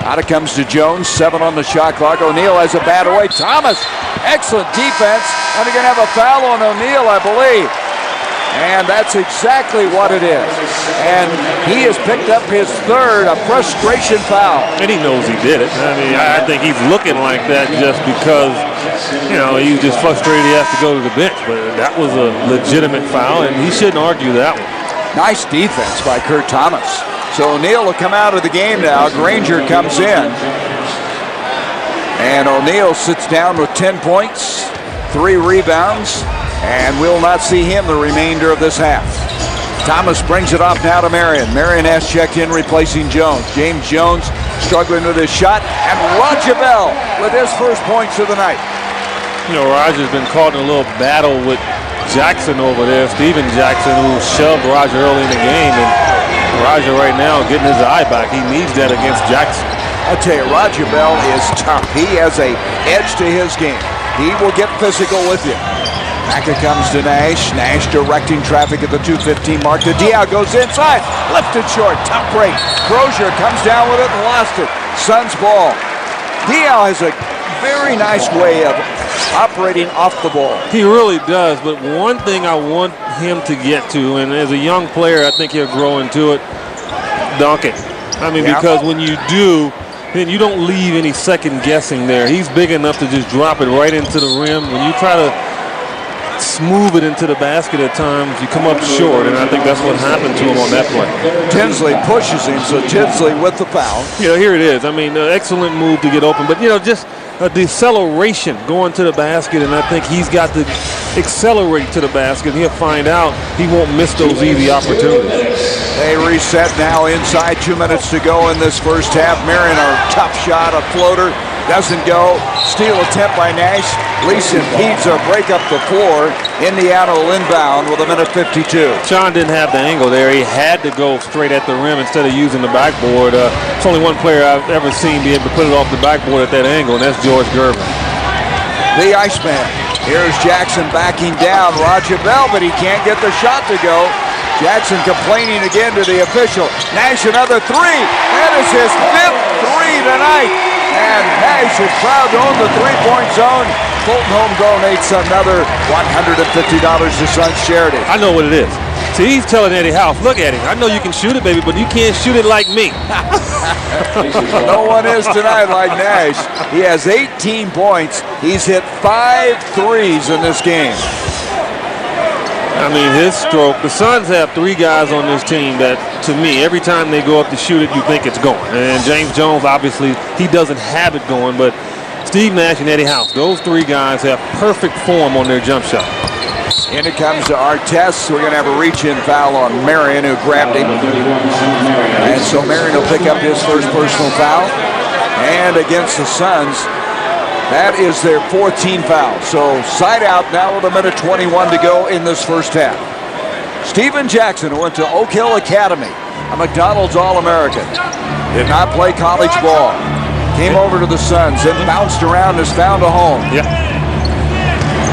Out it comes to Jones, 7 on the shot clock. O'Neal has a bat away. Thomas, excellent defense. And they're going to have a foul on O'Neal, I believe. And that's exactly what it is. And he has picked up his 3rd, a frustration foul. And he knows he did it. I mean, I think he's looking like that just because, you know, he's just frustrated he has to go to the bench. But that was a legitimate foul, and he shouldn't argue that one. Nice defense by Kurt Thomas. So O'Neal will come out of the game now. Granger comes in. And O'Neal sits down with 10 points, 3 rebounds, and we'll not see him the remainder of this half. Thomas brings it off now to Marion. Marion has checked in, replacing Jones. James Jones struggling with his shot, and Roger Bell with his first points of the night. You know, Roger's been caught in a little battle with Jackson over there, Steven Jackson, who shoved Roger early in the game, and Roger right now getting his eye back. He needs that against Jackson. I tell you, Roger Bell is tough. He has an edge to his game. He will get physical with you. Back it comes to Nash. Nash directing traffic at the 2:15 mark. The Diaw goes inside. Lifted short. Tough break. Crozier comes down with it and lost it. Suns ball. Diaw has a very nice way of operating off the ball. He really does, but one thing I want him to get to, and as a young player, I think he'll grow into it, dunk it. I mean, because when you do, then you don't leave any second guessing there. He's big enough to just drop it right into the rim. When you try to smooth it into the basket at times, you come up short, and I think that's what happened to him on that play. Tinsley pushes him, so Tinsley with the foul. You know, here it is. I mean, excellent move to get open, but, you know, just a deceleration going to the basket, and I think he's got to accelerate to the basket. He'll find out he won't miss those easy opportunities. They reset now inside, 2 minutes to go in this first half. Marion, a tough shot, a floater, doesn't go. Steal attempt by Nash. Leeson Peets a break up the floor. Indiana will inbound with 1:52. Sean didn't have the angle there. He had to go straight at the rim instead of using the backboard. It's only one player I've ever seen be able to put it off the backboard at that angle, and that's George Gervin. The Iceman. Here's Jackson backing down. Roger Bell, but he can't get the shot to go. Jackson complaining again to the official. Nash another three. That is his 5th three tonight. And Nash is proud to own the three-point zone. Fulton Home donates another $150 to Suns Charity. I know what it is. See, he's telling Eddie House, look, Eddie, I know you can shoot it, baby, but you can't shoot it like me. No one is tonight like Nash. He has 18 points. He's hit 5 threes in this game. I mean, his stroke. The Suns have 3 guys on this team that, to me, every time they go up to shoot it, you think it's going. And James Jones, obviously, he doesn't have it going, but Steve Nash and Eddie House, those 3 guys have perfect form on their jump shot. And it comes to Artest. We're going to have a reach-in foul on Marion, who grabbed him. And so Marion will pick up his first personal foul. And against the Suns, that is their 4th team foul. So side out now with 1:21 to go in this first half. Steven Jackson, who went to Oak Hill Academy, a McDonald's All-American, did not play college ball. Came over to the Suns, then bounced around, has found a home. Yeah.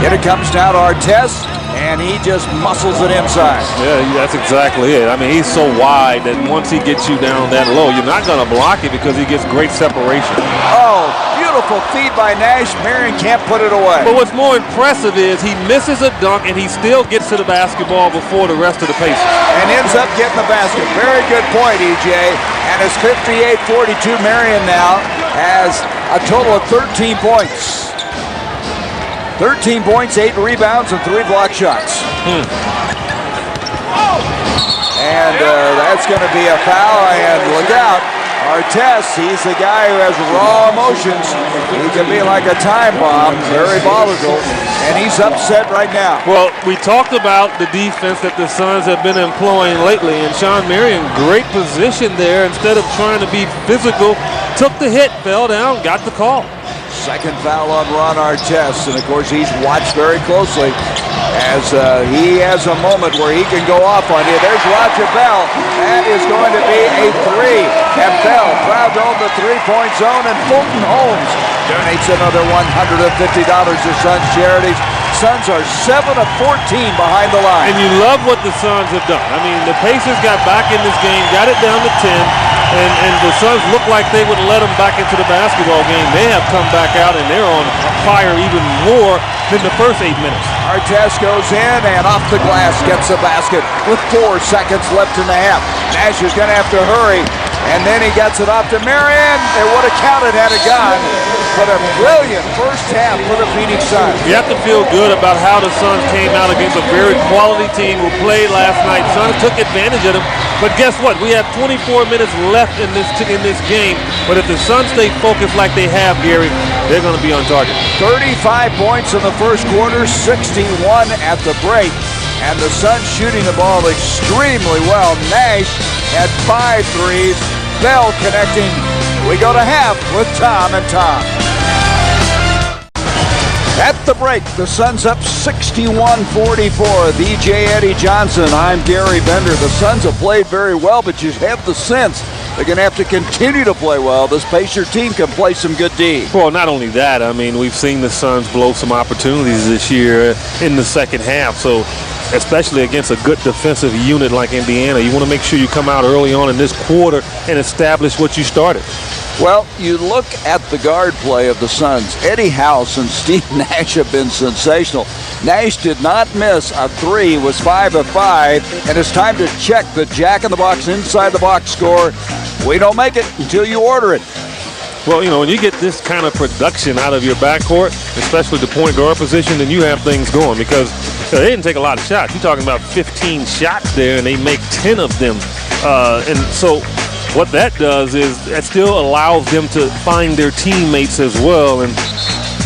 Here it comes now to Artest, and he just muscles it inside. Yeah, that's exactly it. I mean, he's so wide that once he gets you down that low, you're not going to block it because he gets great separation. Oh, beautiful feed by Nash. Marion can't put it away. But what's more impressive is he misses a dunk, and he still gets to the basketball before the rest of the Pacers. And ends up getting the basket. Very good point, EJ. And it's 58-42. Marion now has a total of 13 points. 13 points, 8 rebounds, and 3 block shots. And that's going to be a foul, and look out. Artest, he's the guy who has raw emotions. He can be like a time bomb, very volatile, and he's upset right now. Well, we talked about the defense that the Suns have been employing lately, and Sean Marion, great position there. Instead of trying to be physical, took the hit, fell down, got the call. Second foul on Ron Artest, and of course he's watched very closely as he has a moment where he can go off on you. There's Roger Bell. That is going to be a 3. And Bell proud to own the three-point zone, and Fulton Holmes donates another $150 to Suns Charities. Suns are 7 of 14 behind the line. And you love what the Suns have done. I mean, the Pacers got back in this game, got it down to 10, and the Suns look like they would let them back into the basketball game. They have come back out, and they're on fire even more than the first 8 minutes. Artest goes in and off the glass gets the basket with 4 seconds left in the half. Nash is going to have to hurry, and then he gets it off to Marion. It would have counted had it gone, but a brilliant first half for the Phoenix Suns. You have to feel good about how the Suns came out against a very quality team who played last night. Suns took advantage of them, but guess what? We have 24 minutes left in this game, but if the Suns stay focused like they have, Gary, they're going to be on target. 35 points in the first quarter, 61 at the break. And the Suns shooting the ball extremely well. Nash had 5 threes. Bell connecting. We go to half with Tom and Tom. At the break, the Suns up 61-44. VJ Eddie Johnson, I'm Gary Bender. The Suns have played very well, but you have the sense they're going to have to continue to play well. This Pacer team can play some good D. Well, not only that, I mean, we've seen the Suns blow some opportunities this year in the second half. So, especially against a good defensive unit like Indiana, you want to make sure you come out early on in this quarter and establish what you started. Well, you look at the guard play of the Suns. Eddie House and Steve Nash have been sensational. Nash did not miss a 3, was 5 of 5, and it's time to check the jack-in-the-box, inside-the-box score. We don't make it until you order it. Well, you know, when you get this kind of production out of your backcourt, especially the point guard position, then you have things going because they didn't take a lot of shots. You're talking about 15 shots there, and they make 10 of them. And so what that does is that still allows them to find their teammates as well. And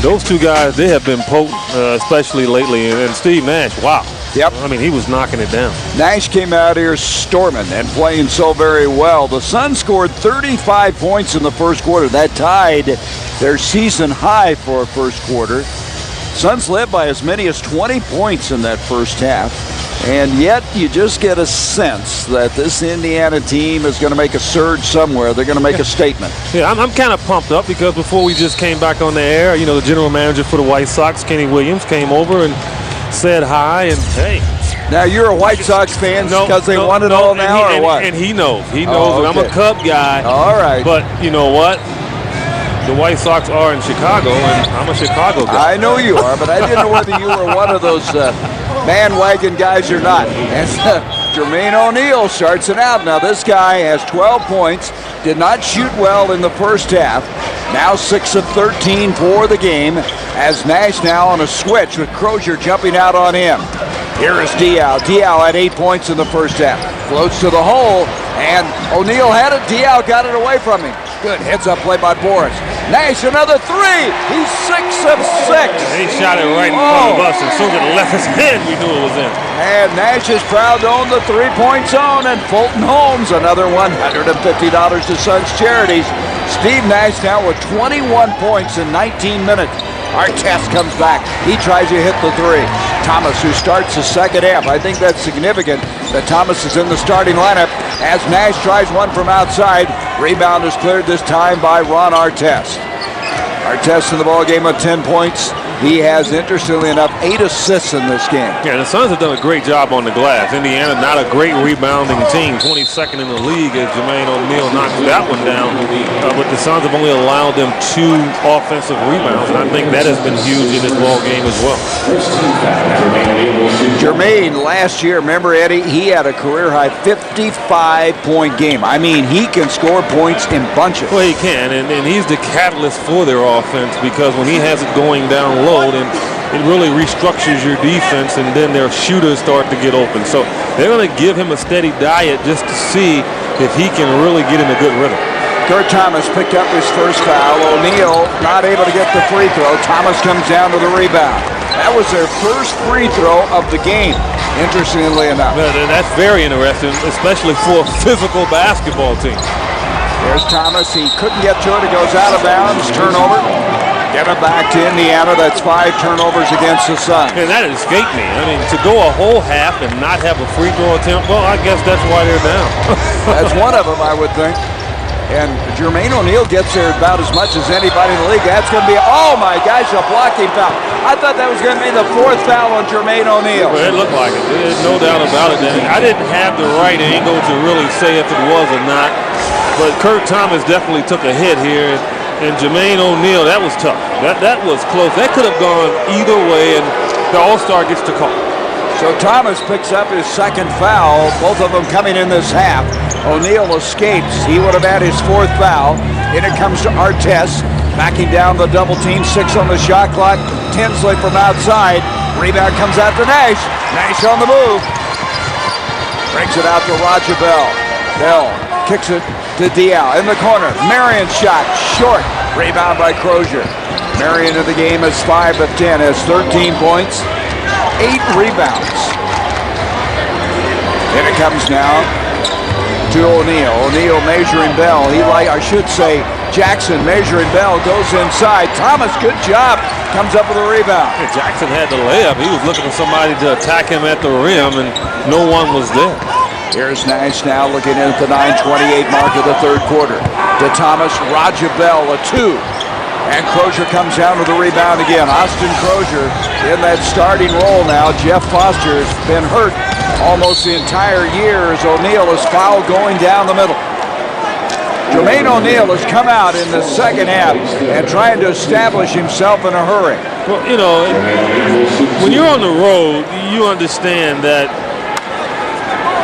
those two guys, they have been potent, especially lately. And Steve Nash, wow. Yep. I mean, he was knocking it down. Nash came out here storming and playing so very well. The Suns scored 35 points in the first quarter. That tied their season high for a first quarter. Suns led by as many as 20 points in that first half. And yet you just get a sense that this Indiana team is going to make a surge somewhere. They're going to make a statement. Yeah, I'm kind of pumped up because before we just came back on the air, you know, the general manager for the White Sox, Kenny Williams, came over and said hi and hey. Now you're a White Sox fan because they won it all now, or what? And he knows. He knows that I'm a Cub guy. All right. But you know what? The White Sox are in Chicago, and I'm a Chicago guy. I know you are, but I didn't know whether you were one of those bandwagon guys or not. And Jermaine O'Neal starts it out. Now this guy has 12 points, did not shoot well in the first half. Now 6 of 13 for the game as Nash now on a switch with Crozier jumping out on him. Here is Diaw. Diaw had 8 points in the first half. Floats to the hole, and O'Neal had it. Diaw got it away from him. Good heads-up play by Boris. Nash, another 3. He's 6 of 6. He shot it right in front of us, and as soon as it left his hand, we knew it was in. And Nash is proud to own the three-point zone, and Fulton Holmes, another $150 to Suns Charities. Steve Nash now with 21 points in 19 minutes. Artest comes back. He tries to hit the 3. Thomas, who starts the second half. I think that's significant that Thomas is in the starting lineup as Nash tries one from outside. Rebound is cleared this time by Ron Artest. Artest in the ball game with 10 points. He has, interestingly enough, 8 assists in this game. Yeah, the Suns have done a great job on the glass. Indiana, not a great rebounding team, 22nd in the league as Jermaine O'Neal knocks that one down. But the Suns have only allowed them 2 offensive rebounds, and I think that has been huge in this ball game as well. Jermaine, last year, remember, Eddie, he had a career-high 55-point game. I mean, he can score points in bunches. Well, he can, and he's the catalyst for their offense because when he has it going down low, and it really restructures your defense, and then their shooters start to get open. So they're going to give him a steady diet just to see if he can really get in a good rhythm. Kurt Thomas picked up his first foul. O'Neal not able to get the free throw. Thomas comes down to the rebound. That was their first free throw of the game, interestingly enough. That's very interesting, especially for a physical basketball team. There's Thomas. He couldn't get to it. It goes out of bounds. Turnover. Get it back to Indiana. That's 5 turnovers against the Suns. And that escaped me. I mean, to go a whole half and not have a free throw attempt, well, I guess that's why they're down. That's one of them, I would think. And Jermaine O'Neal gets there about as much as anybody in the league. That's going to be, oh my gosh, a blocking foul. I thought that was going to be the 4th foul on Jermaine O'Neal. Well, it looked like it. There's no doubt about it. I didn't have the right angle to really say if it was or not. But Kurt Thomas definitely took a hit here. And Jermaine O'Neal, that was tough. That was close. That could have gone either way, and the All-Star gets to call. So Thomas picks up his 2nd foul, both of them coming in this half. O'Neal escapes. He would have had his 4th foul. In it comes to Artest, backing down the double team, 6 on the shot clock. Tinsley from outside. Rebound comes out to Nash. Nash on the move. Brings it out to Roger Bell. Bell kicks it to Diaw in the corner. Marion shot, short. Rebound by Crozier. Marion in the game is 5 of 10, has 13 points, 8 rebounds. And it comes now to O'Neal. O'Neal measuring bell. Jackson measuring bell, goes inside. Thomas, good job. Comes up with a rebound. Yeah, Jackson had the layup. He was looking for somebody to attack him at the rim, and no one was there. Here's Nash now looking in at the 9:28 mark of the third quarter. To Thomas, Roger Bell, a 2. And Crozier comes down with the rebound again. Austin Crozier in that starting role now. Jeff Foster has been hurt almost the entire year as O'Neal is fouled going down the middle. Jermaine O'Neal has come out in the second half and trying to establish himself in a hurry. Well, you know, when you're on the road, you understand that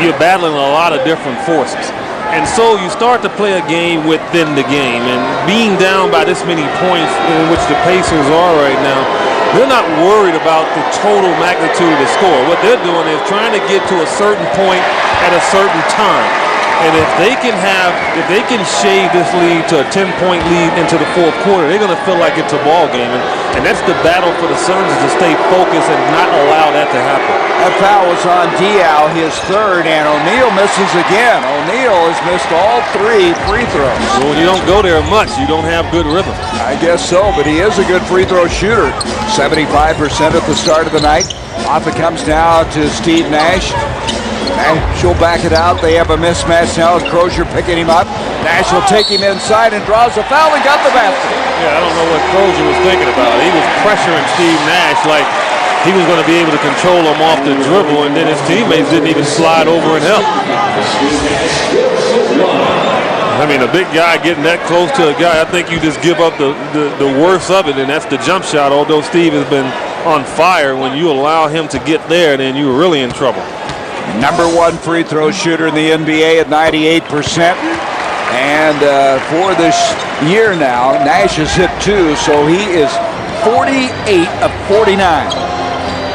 you're battling a lot of different forces. And so you start to play a game within the game. And being down by this many points, in which the Pacers are right now, they're not worried about the total magnitude of the score. What they're doing is trying to get to a certain point at a certain time. And if they can shave this lead to a 10-point lead into the fourth quarter, they're going to feel like it's a ball game. And that's the battle for the Suns, is to stay focused and not allow that to happen. That foul was on Diaw, his third, and O'Neal misses again. O'Neal has missed all 3 free throws. So when you don't go there much, you don't have good rhythm. I guess so, but he is a good free throw shooter. 75% at the start of the night. Off it comes now to Steve Nash. Nash will back it out. They have a mismatch now with Crozier picking him up. Nash will take him inside and draws a foul and got the basket. Yeah, I don't know what Crozier was thinking about. He was pressuring Steve Nash like he was going to be able to control him off the dribble, and then his teammates didn't even slide over and help. I mean, a big guy getting that close to a guy, I think you just give up the worst of it, and that's the jump shot. Although Steve has been on fire, when you allow him to get there, then you're really in trouble. Number 1 free throw shooter in the NBA at 98%. And for this year now, Nash has hit 2, so he is 48 of 49.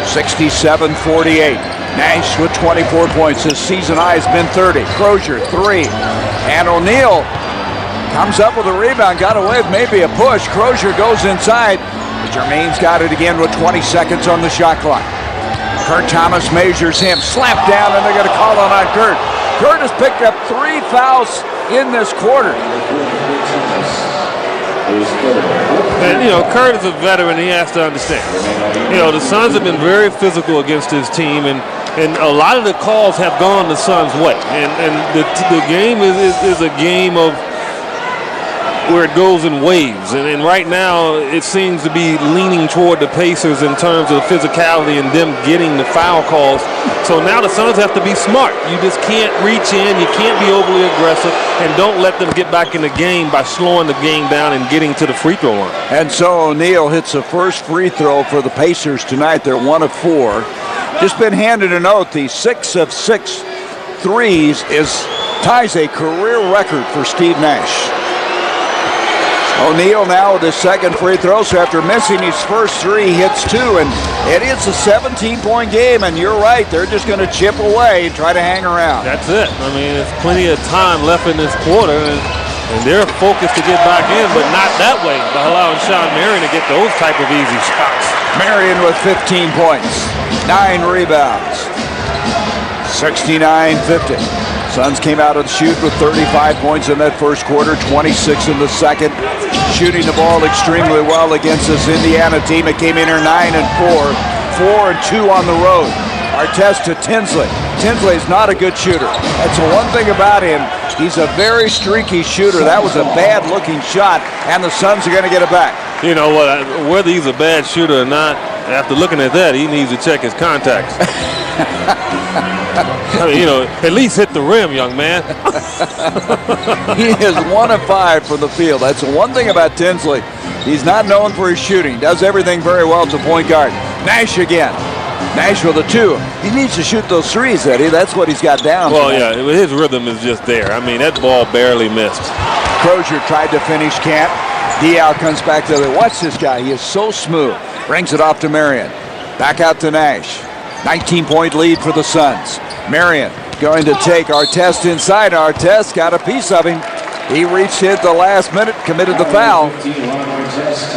67-48. Nash with 24 points. His season high has been 30. Crozier, 3. And O'Neal comes up with a rebound. Got away with maybe a push. Crozier goes inside. Jermaine's got it again with 20 seconds on the shot clock. Kurt Thomas measures him. Slap down, and they're going to call it on Kurt. Kurt has picked up 3 fouls in this quarter. And, you know, Kurt is a veteran. He has to understand. You know, the Suns have been very physical against his team, and a lot of the calls have gone the Suns' way. And the game is a game of where it goes in waves. And right now, it seems to be leaning toward the Pacers in terms of physicality and them getting the foul calls. So now the Suns have to be smart. You just can't reach in. You can't be overly aggressive. And don't let them get back in the game by slowing the game down and getting to the free throw line. And so O'Neal hits the first free throw for the Pacers tonight. They're 1 of 4. Just been handed a note. The 6 of 6 threes ties a career record for Steve Nash. O'Neal now with his second free throw, so after missing his first 3, hits 2, and it is a 17-point game, and you're right, they're just going to chip away and try to hang around. That's it. I mean, there's plenty of time left in this quarter, and they're focused to get back in, but not that way, by allowing Sean Marion to get those type of easy shots. Marion with 15 points, 9 rebounds, 69-50. Suns came out of the shoot with 35 points in that first quarter, 26 in the second. Shooting the ball extremely well against this Indiana team. It came in here 9 and 4, 4 and 2 on the road. Our test to Tinsley. Tinsley is not a good shooter. That's the one thing about him. He's a very streaky shooter. That was a bad-looking shot, and the Suns are going to get it back. You know what? Whether he's a bad shooter or not, after looking at that, he needs to check his contacts. I mean, you know, at least hit the rim, young man. He is 1 of 5 from the field. That's the one thing about Tinsley. He's not known for his shooting. Does everything very well at the point guard. Nash again. Nash with a 2. He needs to shoot those 3s, Eddie. That's what he's got down. Well, yeah, his rhythm is just there. I mean, that ball barely missed. Crozier tried to finish, can't. Diaw comes back to the other. Watch this guy. He is so smooth. Brings it off to Marion. Back out to Nash. 19-point lead for the Suns. Marion going to take Artest inside. Artest got a piece of him. He reached it the last minute, committed the foul.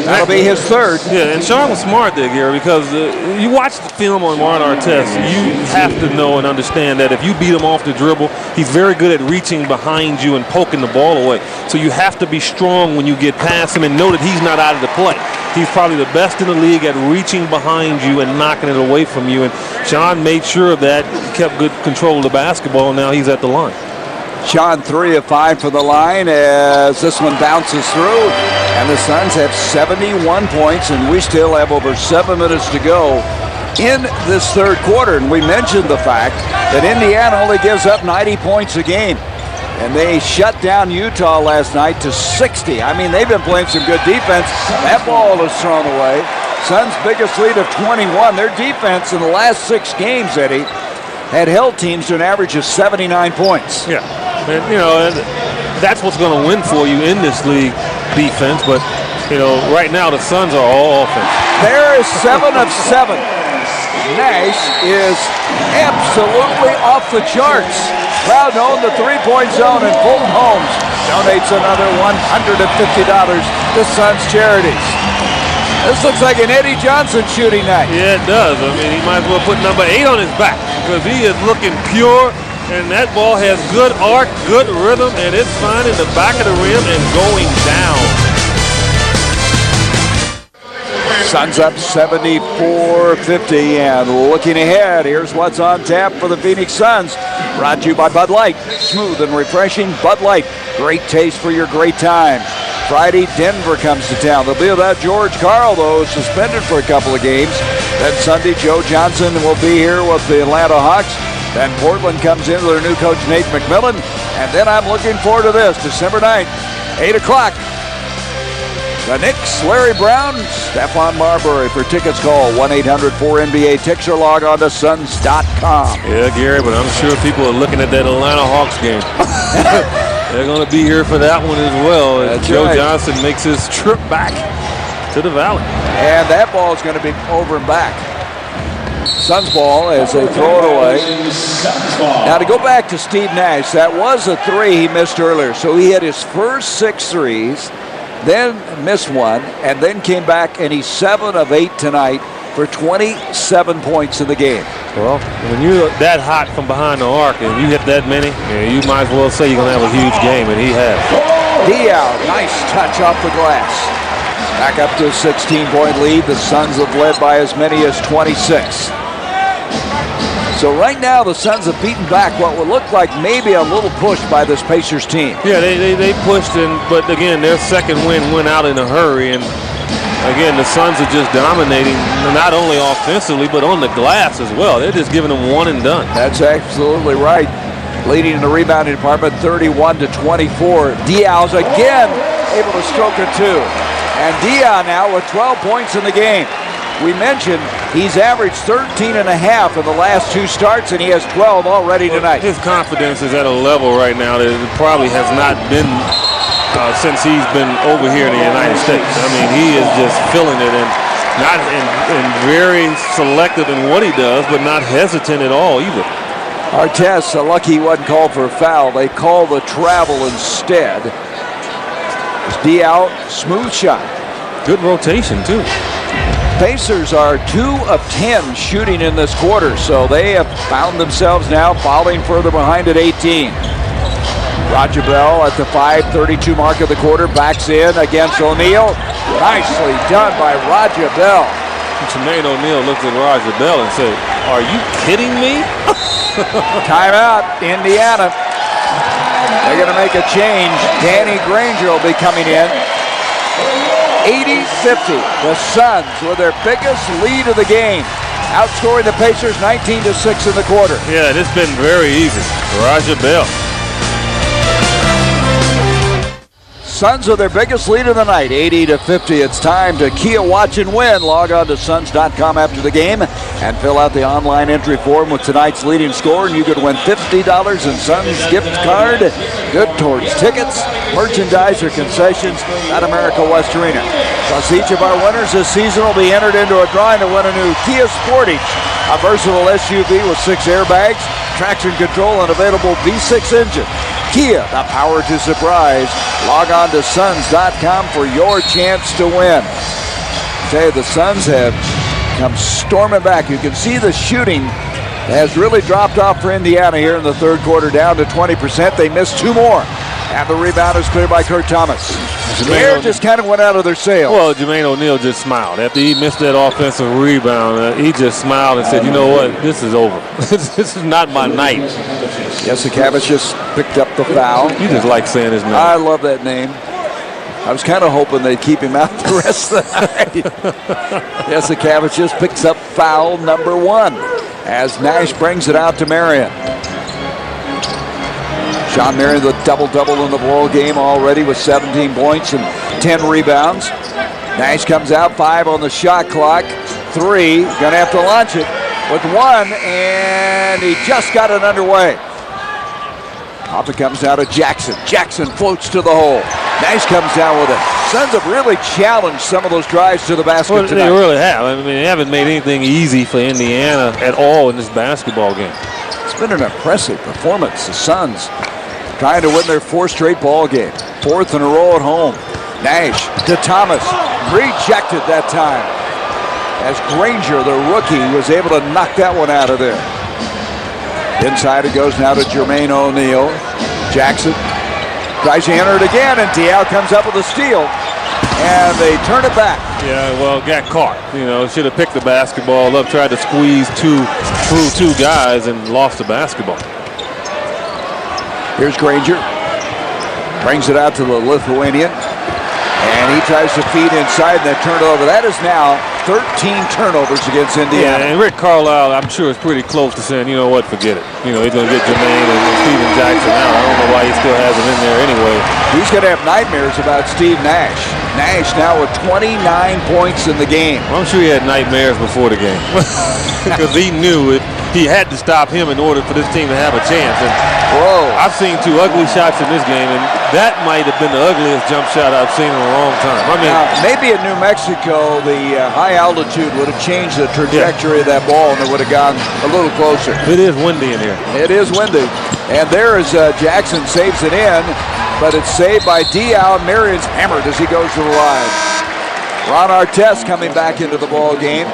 That'll be his third. Yeah, and Sean was smart there, Gary, because you watch the film on Marion Artest, you have to know and understand that if you beat him off the dribble, he's very good at reaching behind you and poking the ball away. So you have to be strong when you get past him and know that he's not out of the play. He's probably the best in the league at reaching behind you and knocking it away from you. And Sean made sure of that, kept good control of the basketball, and now he's at the line. Sean 3 of 5 for the line as this one bounces through. And the Suns have 71 points, and we still have over 7 minutes to go in this third quarter. And we mentioned the fact that Indiana only gives up 90 points a game. And they shut down Utah last night to 60. I mean, they've been playing some good defense. That ball is thrown away. Suns' biggest lead of 21. Their defense in the last 6 games, Eddie, had held teams to an average of 79 points. Yeah, and, you know, that's what's going to win for you in this league, defense. But, you know, right now the Suns are all offense. There is 7 of 7. Nash is absolutely off the charts. Proud to own the three-point zone, and Fulton Holmes donates another $150 to Suns charities. This looks like an Eddie Johnson shooting night. Yeah, it does. I mean, he might as well put number 8 on his back because he is looking pure, and that ball has good arc, good rhythm, and it's finding the back of the rim and going down. Suns up 74-50, and looking ahead, here's what's on tap for the Phoenix Suns. Brought to you by Bud Light. Smooth and refreshing Bud Light. Great taste for your great time. Friday, Denver comes to town. They'll be without George Karl, though, suspended for a couple of games. Then Sunday, Joe Johnson will be here with the Atlanta Hawks. Then Portland comes in with their new coach, Nate McMillan. And then I'm looking forward to this, December 9th, 8 o'clock. The Knicks, Larry Brown, Stephon Marbury. For tickets, call 1-800-4NBA-TICKS or log on to Suns.com. Yeah, Gary, but I'm sure people are looking at that Atlanta Hawks game. They're going to be here for that one as well. As Joe Johnson makes his trip back to the Valley. And that ball is going to be over and back. Suns ball as they throw it away. Now to go back to Steve Nash, that was a 3 he missed earlier. So he had his first 6 threes, then missed one, and then came back, and he's 7 of 8 tonight for 27 points in the game. Well, when you're that hot from behind the arc and you hit that many, you might as well say you're going to have a huge game, and he has. Diaw, nice touch off the glass. Back up to a 16-point lead. The Suns have led by as many as 26. So right now the Suns have beaten back what would look like maybe a little push by this Pacers team. Yeah, they pushed in, but again, their second win went out in a hurry, and again, the Suns are just dominating, not only offensively, but on the glass as well. They're just giving them one and done. That's absolutely right. Leading in the rebounding department, 31-24. Diaw's again able to stroke it too. And Diaw now with 12 points in the game. We mentioned he's averaged 13.5 in the last 2 starts, and he has 12 already tonight. His confidence is at a level right now that it probably has not been since he's been over here in the United States. I mean, he is just feeling it and not and very selective in what he does, but not hesitant at all either. Artest, lucky he wasn't called for a foul. They call the travel instead. Diaw, smooth shot. Good rotation, too. Pacers are 2 of 10 shooting in this quarter, so they have found themselves now falling further behind at 18. Roger Bell at the 5:32 mark of the quarter backs in against O'Neal. Nicely done by Roger Bell. Jermaine O'Neal looked at Roger Bell and said, "Are you kidding me?" Timeout, Indiana. They're going to make a change. Danny Granger will be coming in. 80-50. The Suns with their biggest lead of the game, outscoring the Pacers 19-6 in the quarter. Yeah, it's been very easy. Roger Bell. Suns with their biggest lead of the night, 80-50. It's time to Kia Watch and Win. Log on to Suns.com after the game and fill out the online entry form with tonight's leading score, and you could win $50 in Suns gift card, good towards tickets, merchandise, or concessions at America West Arena. Plus, each of our winners this season will be entered into a drawing to win a new Kia Sportage, a versatile SUV with 6 airbags, traction control, and available V6 engine. Kia, the power to surprise. Log on to Suns.com for your chance to win. I tell you, the Suns have come storming back. You can see the shooting has really dropped off for Indiana here in the third quarter, down to 20%. They missed 2 more. And the rebound is cleared by Kurt Thomas. The air just kind of went out of their sails. Well, Jermaine O'Neal just smiled. After he missed that offensive rebound, he just smiled and said, you know what, this is over. This is not my night. Jasikevic just picked up the foul. You just like saying his name. I love that name. I was kind of hoping they'd keep him out the rest of the night. Jasikevic just picks up foul number 1 as Nash brings it out to Marion. Sean Marion, the double-double in the ball game already with 17 points and 10 rebounds. Nash comes out, 5 on the shot clock. 3, gonna have to launch it with 1, and he just got it underway. Off it comes out of Jackson. Jackson floats to the hole. Nash comes down with it. Suns have really challenged some of those drives to the basket well, tonight. They really have. I mean, they haven't made anything easy for Indiana at all in this basketball game. It's been an impressive performance. The Suns trying to win their 4th straight ball game. 4th in a row at home. Nash to Thomas. Rejected that time. As Granger, the rookie, was able to knock that one out of there. Inside it goes now to Jermaine O'Neal. Jackson tries to enter it again, and Diaw comes up with a steal. And they turn it back. Yeah, well, got caught. You know, should have picked the basketball up, tried to squeeze through 2 guys, and lost the basketball. Here's Granger. Brings it out to the Lithuanian. And he tries to feed inside that turnover. That is now 13 turnovers against Indiana. Yeah, and Rick Carlisle, I'm sure, is pretty close to saying, you know what, forget it. You know, he's going to get Jermaine and Steven Jackson out. I don't know why he still has him in there anyway. He's going to have nightmares about Steve Nash. Nash now with 29 points in the game. Well, I'm sure he had nightmares before the game because he knew it. He had to stop him in order for this team to have a chance. And I've seen 2 ugly shots in this game, and that might have been the ugliest jump shot I've seen in a long time. I mean, maybe in New Mexico, the high altitude would have changed the trajectory of that ball, and it would have gone a little closer. It is windy in here. It is windy. And there is Jackson saves it in, but it's saved by Diaw. Marion's hammered as he goes to the line. Ron Artest coming back into the ball game.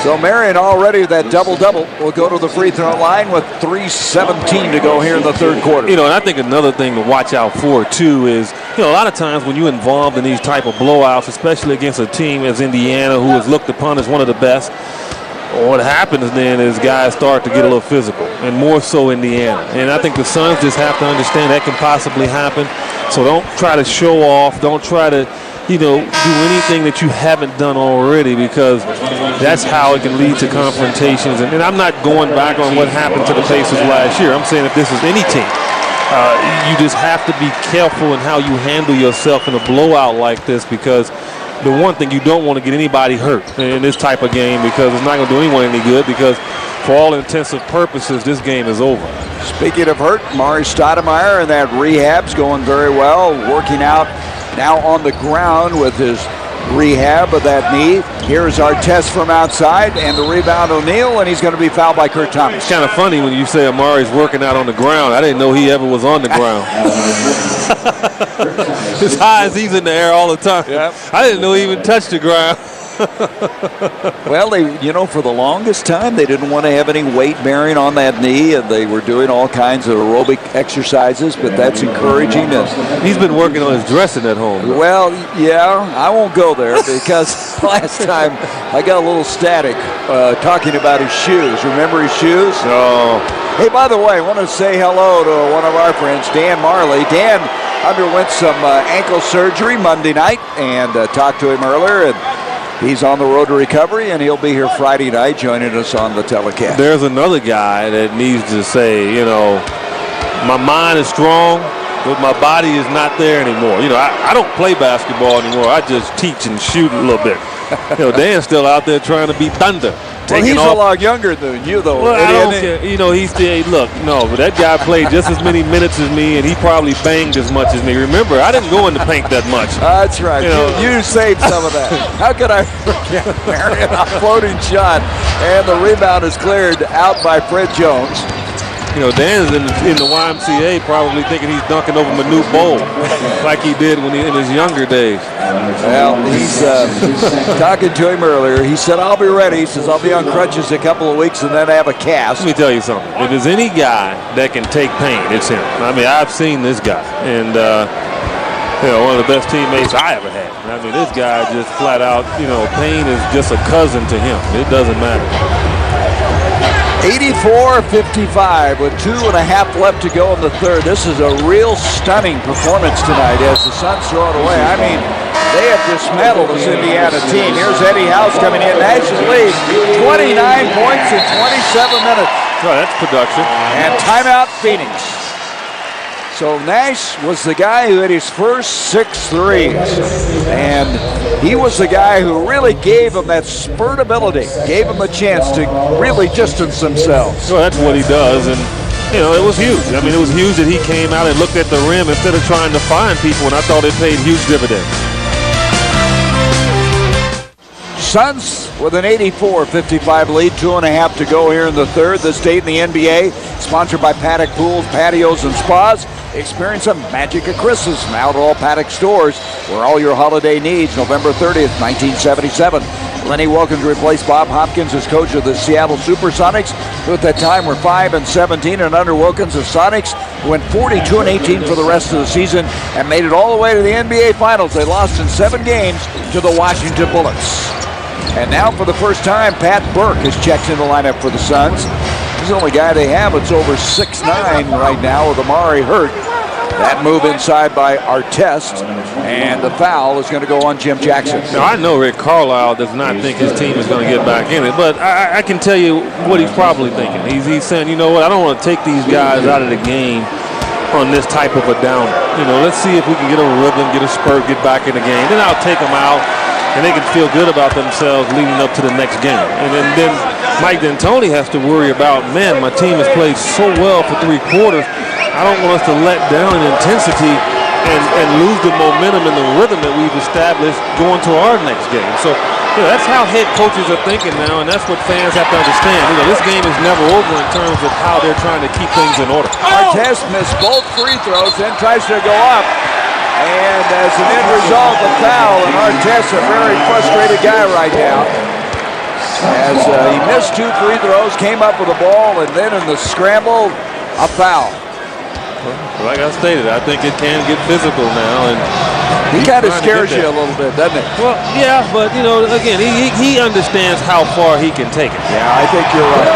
So Marion already that double-double will go to the free throw line with 3:17 to go here in the third quarter. You know, and I think another thing to watch out for, too, is, you know, a lot of times when you're involved in these type of blowouts, especially against a team as Indiana, who is looked upon as one of the best, what happens then is guys start to get a little physical, and more so Indiana. And I think the Suns just have to understand that can possibly happen. So don't try to show off. Don't try to, you know, do anything that you haven't done already, because that's how it can lead to confrontations. And I'm not going back on what happened to the Pacers last year. I'm saying if this is any team, you just have to be careful in how you handle yourself in a blowout like this, because the one thing, you don't want to get anybody hurt in this type of game, because it's not going to do anyone any good, because for all intensive purposes, this game is over. Speaking of hurt, Mari Stoudemire and that rehab's going very well, working out now on the ground with his rehab of that knee. Here's our test from outside, and the rebound O'Neal, and he's going to be fouled by Kurt Thomas. It's kind of funny when you say Amari's working out on the ground. I didn't know he ever was on the ground. As high as he's in the air all the time. Yep. I didn't know he even touched the ground. Well, you know, for the longest time, they didn't want to have any weight bearing on that knee, and they were doing all kinds of aerobic exercises, but that's encouraging. He's been working on his dressing at home. Well, yeah, I won't go there, because last time I got a little static talking about his shoes. Remember his shoes? Oh. Hey, by the way, I want to say hello to one of our friends, Dan Marley. Dan underwent some ankle surgery Monday night, and talked to him earlier, and he's on the road to recovery, and he'll be here Friday night joining us on the telecast. There's another guy that needs to say, you know, my mind is strong, but my body is not there anymore. You know, I don't play basketball anymore. I just teach and shoot a little bit. You know, Dan's still out there trying to be thunder. Well, he's a lot younger than you, though. Well, I don't care. You know, he's still, look, no, but that guy played just as many minutes as me, and he probably banged as much as me. Remember, I didn't go in the paint that much. That's right. You saved some of that. How could I forget Marion? A floating shot, and the rebound is cleared out by Fred Jones. You know, Dan's in the YMCA probably thinking he's dunking over Manute Bowl like he did when in his younger days. Well, he's talking to him earlier. He said, I'll be ready. He says, I'll be on crutches a couple of weeks and then have a cast. Let me tell you something. If there's any guy that can take pain, it's him. I mean, I've seen this guy. And, you know, one of the best teammates I ever had. I mean, this guy just flat out, you know, pain is just a cousin to him. It doesn't matter. 84-55 with 2.5 left to go in the third. This is a real stunning performance tonight as the Suns throw it away. I mean, they have dismantled this Indiana team. Here's Eddie House coming in. Nash lead 29 points in 27 minutes. Oh, that's production. And timeout Phoenix. So Nash was the guy who hit his first 6 threes. And he was the guy who really gave him that spurt ability, gave him a chance to really distance themselves. Well, that's what he does. And, you know, it was huge. I mean, it was huge that he came out and looked at the rim instead of trying to find people, and I thought it paid huge dividends. Suns with an 84-55 lead, 2.5 to go here in the third. This date in the NBA, sponsored by Paddock Pools, Patios, and Spas. Experience the magic of Christmas now at all Paddock stores, where all your holiday needs. November 30th, 1977. Lenny Wilkins replaced Bob Hopkins as coach of the Seattle Supersonics, who at that time were 5-17, and under Wilkins, the Sonics went 42-18 for the rest of the season and made it all the way to the NBA Finals. They lost in 7 games to the Washington Bullets. And now for the first time, Pat Burke has checked in the lineup for the Suns. He's the only guy they have that's over 6'9" right now with Amari hurt. That move inside by Artest, and the foul is going to go on Jim Jackson. Now, I know Rick Carlisle does not think his team is going to get back in it, but I can tell you what he's probably thinking. He's saying, you know what, I don't want to take these guys out of the game on this type of a downer. You know, let's see if we can get a rhythm, get a spurt, get back in the game. Then I'll take them out, and they can feel good about themselves leading up to the next game. And then Mike D'Antoni has to worry about, man, my team has played so well for 3 quarters. I don't want us to let down in intensity and lose the momentum and the rhythm that we've established going to our next game. So, you know, that's how head coaches are thinking now, and that's what fans have to understand. You know, this game is never over in terms of how they're trying to keep things in order. Artest missed both free throws, then tries to go up. And as an end result, a foul, and Artest, a very frustrated guy right now. As he missed 2 free throws, came up with a ball, and then in the scramble, a foul. Well, like I stated, I think it can get physical now, and he kind of scares you a little bit, doesn't it? Well, yeah, but you know, again, he understands how far he can take it. Yeah, I think you're right.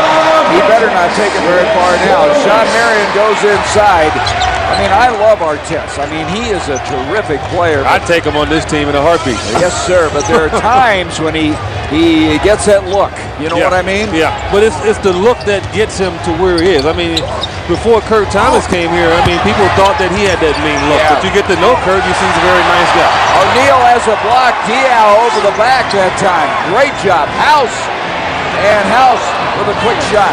He better not take it very far now. Sean Marion goes inside. I mean, I love Artest. I mean, he is a terrific player. I'd take him on this team in a heartbeat. Yes, sir. But there are times when he gets that look. You know what I mean? Yeah. But it's the look that gets him to where he is. I mean, before Kurt Thomas came here, I mean, people thought that he had that mean look. Yeah. But you get to know Kurt, you see he's a very nice guy. O'Neal has a block. Diaw over the back that time. Great job. House with a quick shot.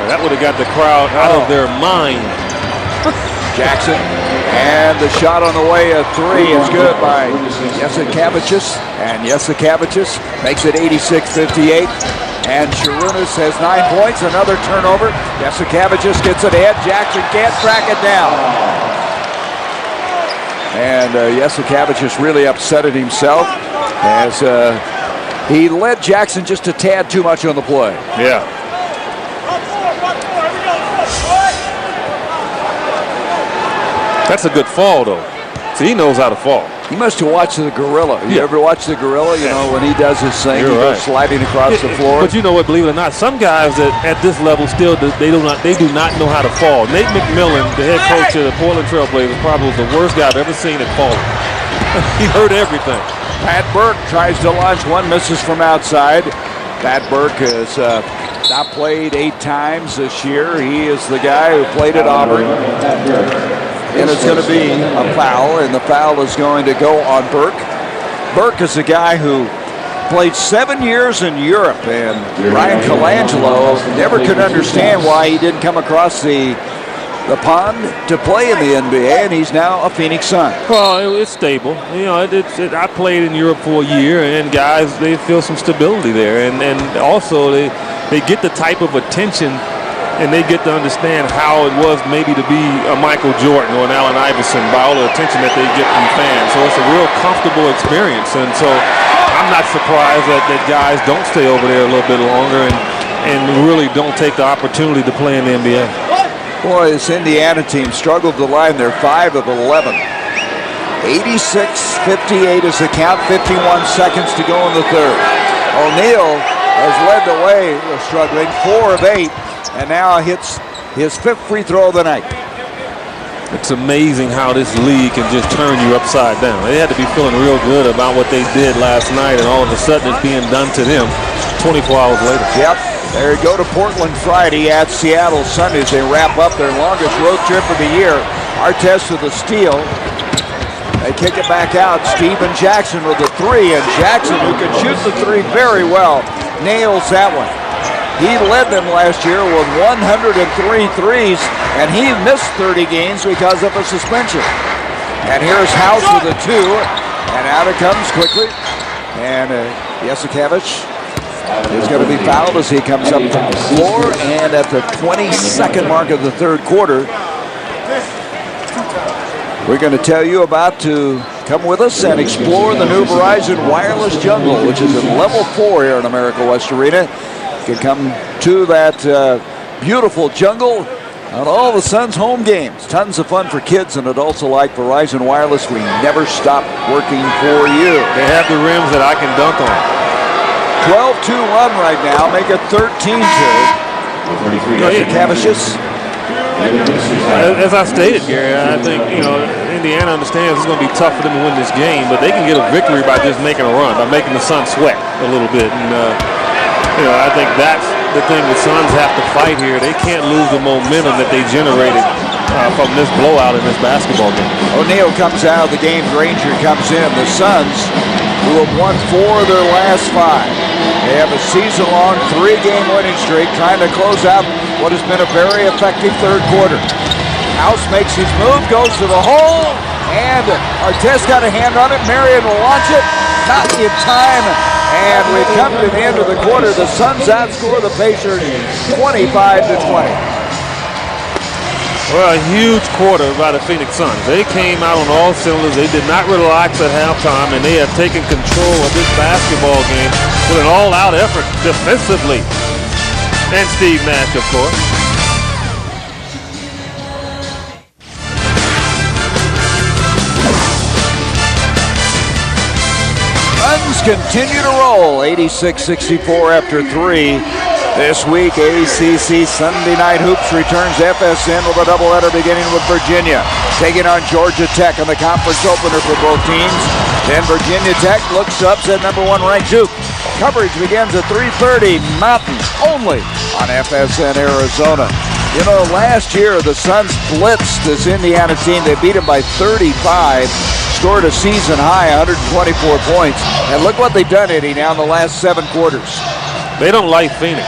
Well, that would have got the crowd out of their mind. Jackson, and the shot on the way, a 3 is good by Jasikevičius, and Jasikevičius makes it 86-58, and Sharunas has 9 points, another turnover. Jasikevičius gets it ahead, Jackson can't track it down. And Jasikevičius really upset it himself as he led Jackson just a tad too much on the play. Yeah. That's a good fall, though. See, he knows how to fall. He must have watched the gorilla. You ever watch the gorilla? You know, when he does his thing, he goes sliding across the floor. But you know what? Believe it or not, some guys that at this level still they do not know how to fall. Nate McMillan, the head coach of the Portland Trail Blazers, probably was the worst guy I've ever seen at falling. He hurt everything. Pat Burke tries to launch one, misses from outside. Pat Burke has not played 8 times this year. He is the guy who played at Auburn. And it's going to be a foul, and the foul is going to go on Burke. Burke is a guy who played 7 years in Europe, and Ryan Colangelo never could understand why he didn't come across the pond to play in the NBA, and he's now a Phoenix Sun. Well, it's stable. You know, I played in Europe for a year, and guys, they feel some stability there, and also they get the type of attention and they get to understand how it was maybe to be a Michael Jordan or an Allen Iverson by all the attention that they get from fans. So it's a real comfortable experience, and so I'm not surprised that guys don't stay over there a little bit longer and really don't take the opportunity to play in the NBA. Boy, this Indiana team struggled to line. They're 5 of 11. 86-58 is the count, 51 seconds to go in the third. O'Neal has led the way, struggling, 4 of 8, and now hits his 5th free throw of the night. It's amazing how this league can just turn you upside down. They had to be feeling real good about what they did last night, and all of a sudden it's being done to them 24 hours later. Yep, there you go to Portland Friday, at Seattle Sunday as they wrap up their longest road trip of the year. Artest with the steal. They kick it back out. Steven Jackson with the 3, and Jackson, who can shoot the 3 very well, nails that one. He led them last year with 103 threes, and he missed 30 games because of a suspension. And here's House with a 2, and out it comes quickly. And Jasikevic is going to be fouled as he comes up from the floor, and at the 22nd mark of the third quarter, we're going to tell you about to come with us and explore the new Verizon Wireless Jungle, which is at level 4 here in America West Arena. You can come to that beautiful jungle on all the Suns home games. Tons of fun for kids and adults alike. Verizon Wireless, we never stop working for you. They have the rims that I can dunk on. 12-2-1 right now. Make it 13-2. Cavicius. As I stated, Gary, I think, Indiana understands it's going to be tough for them to win this game, but they can get a victory by just making a run, by making the Suns sweat a little bit. And, I think that's the thing the Suns have to fight here. They can't lose the momentum that they generated from this blowout in this basketball game. O'Neal comes out of the game. Granger comes in. The Suns, who have won 4 of their last 5. They have a season-long 3-game winning streak, trying to close out what has been a very effective third quarter. House makes his move, goes to the hole, and Artest got a hand on it. Marion will launch it, not in time, and we've come to the end of the quarter. The Suns outscore the Pacers 25-20. Well, a huge quarter by the Phoenix Suns. They came out on all cylinders. They did not relax at halftime, and they have taken control of this basketball game with an all-out effort defensively. And Steve Nash, of course. Suns continue to roll, 86-64 after 3. This week, ACC Sunday Night Hoops returns FSN with a doubleheader beginning with Virginia, taking on Georgia Tech in the conference opener for both teams. Then Virginia Tech looks to upset number 1 ranked Duke. Coverage begins at 3:30 Mountain, only on FSN Arizona. Last year the Suns blitzed this Indiana team. They beat them by 35, scored a season high 124 points. And look what they've done, Eddie, now in the last 7 quarters. They don't like Phoenix.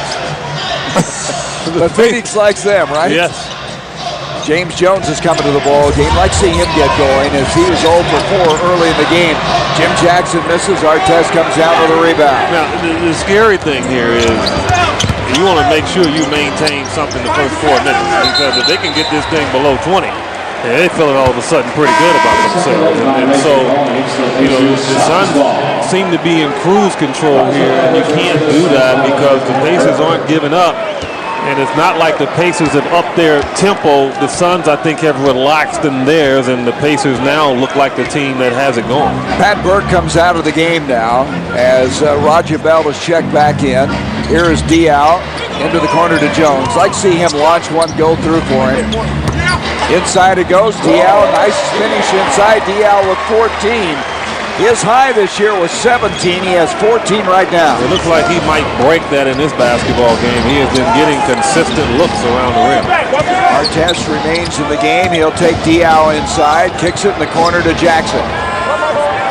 But Phoenix likes them, right? Yes. James Jones is coming to the ball game. Like seeing him get going as he was 0 for 4 early in the game. Jim Jackson misses. Artest comes down with a rebound. Now, the scary thing here is you want to make sure you maintain something the first 4 minutes, because if they can get this thing below 20, they feel all of a sudden pretty good about themselves. And so, the Suns seem to be in cruise control here, and you can't do that because the Pacers aren't giving up. And it's not like the Pacers have upped their tempo. The Suns, I think, have relaxed in theirs, and the Pacers now look like the team that has it going. Pat Burke comes out of the game now as Roger Bell is checked back in. Here is Diaw into the corner to Jones. Like to see him launch one, go through for him. Inside it goes. Diaw, nice finish inside. Diaw with 14. His high this year was 17. He has 14 right now. It looks like he might break that in this basketball game. He has been getting consistent looks around the rim. Artest remains in the game. He'll take Diaw inside. Kicks it in the corner to Jackson.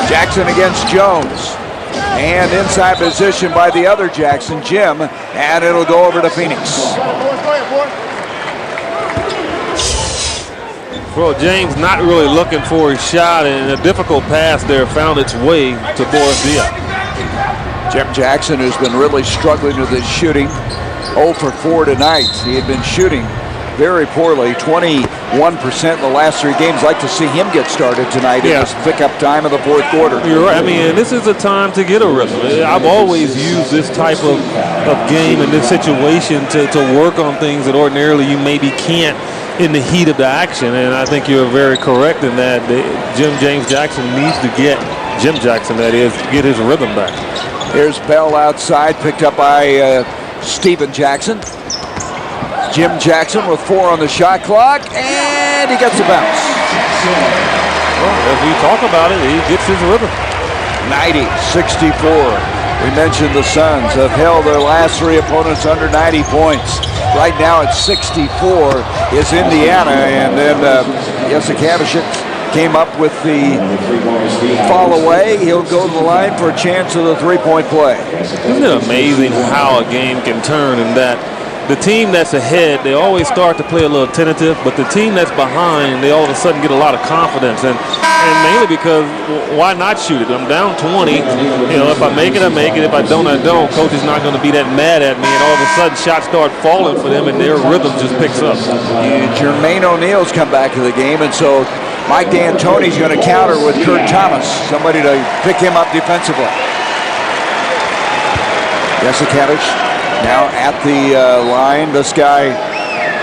Jackson against Jones. And inside position by the other Jackson, Jim. And it'll go over to Phoenix. Well, James not really looking for his shot, and a difficult pass there found its way to Boris Diaw. Jim Jackson, who's been really struggling with his shooting. 0 for 4 tonight. He had been shooting very poorly, 21% in the last 3 games. Like to see him get started tonight in this pickup time of the fourth quarter. You're right. I mean, this is a time to get a rhythm. I've always used this type of game in this situation to work on things that ordinarily you maybe can't in the heat of the action. And I think you're very correct in that. James Jackson needs to get, Jim Jackson that is, get his rhythm back. Here's Bell outside, picked up by Steven Jackson. Jim Jackson with 4 on the shot clock, and he gets a bounce. Well, as we talk about it, he gets his rhythm. 90-64. We mentioned the Suns have held their last 3 opponents under 90 points. Right now at 64 is Indiana, and then Jasikevicius came up with the fall away. He'll go to the line for a chance of the 3-point play. Isn't it amazing how a game can turn in that the team that's ahead, they always start to play a little tentative, but the team that's behind, they all of a sudden get a lot of confidence, and mainly because why not shoot it? I'm down 20. You know, if I make it, I make it. If I don't, I don't. Coach is not going to be that mad at me, and all of a sudden shots start falling for them, and their rhythm just picks up. Jermaine O'Neal's come back to the game, and so Mike D'Antoni's going to counter with Kurt Thomas, somebody to pick him up defensively. Jasikevicius now at the line. This guy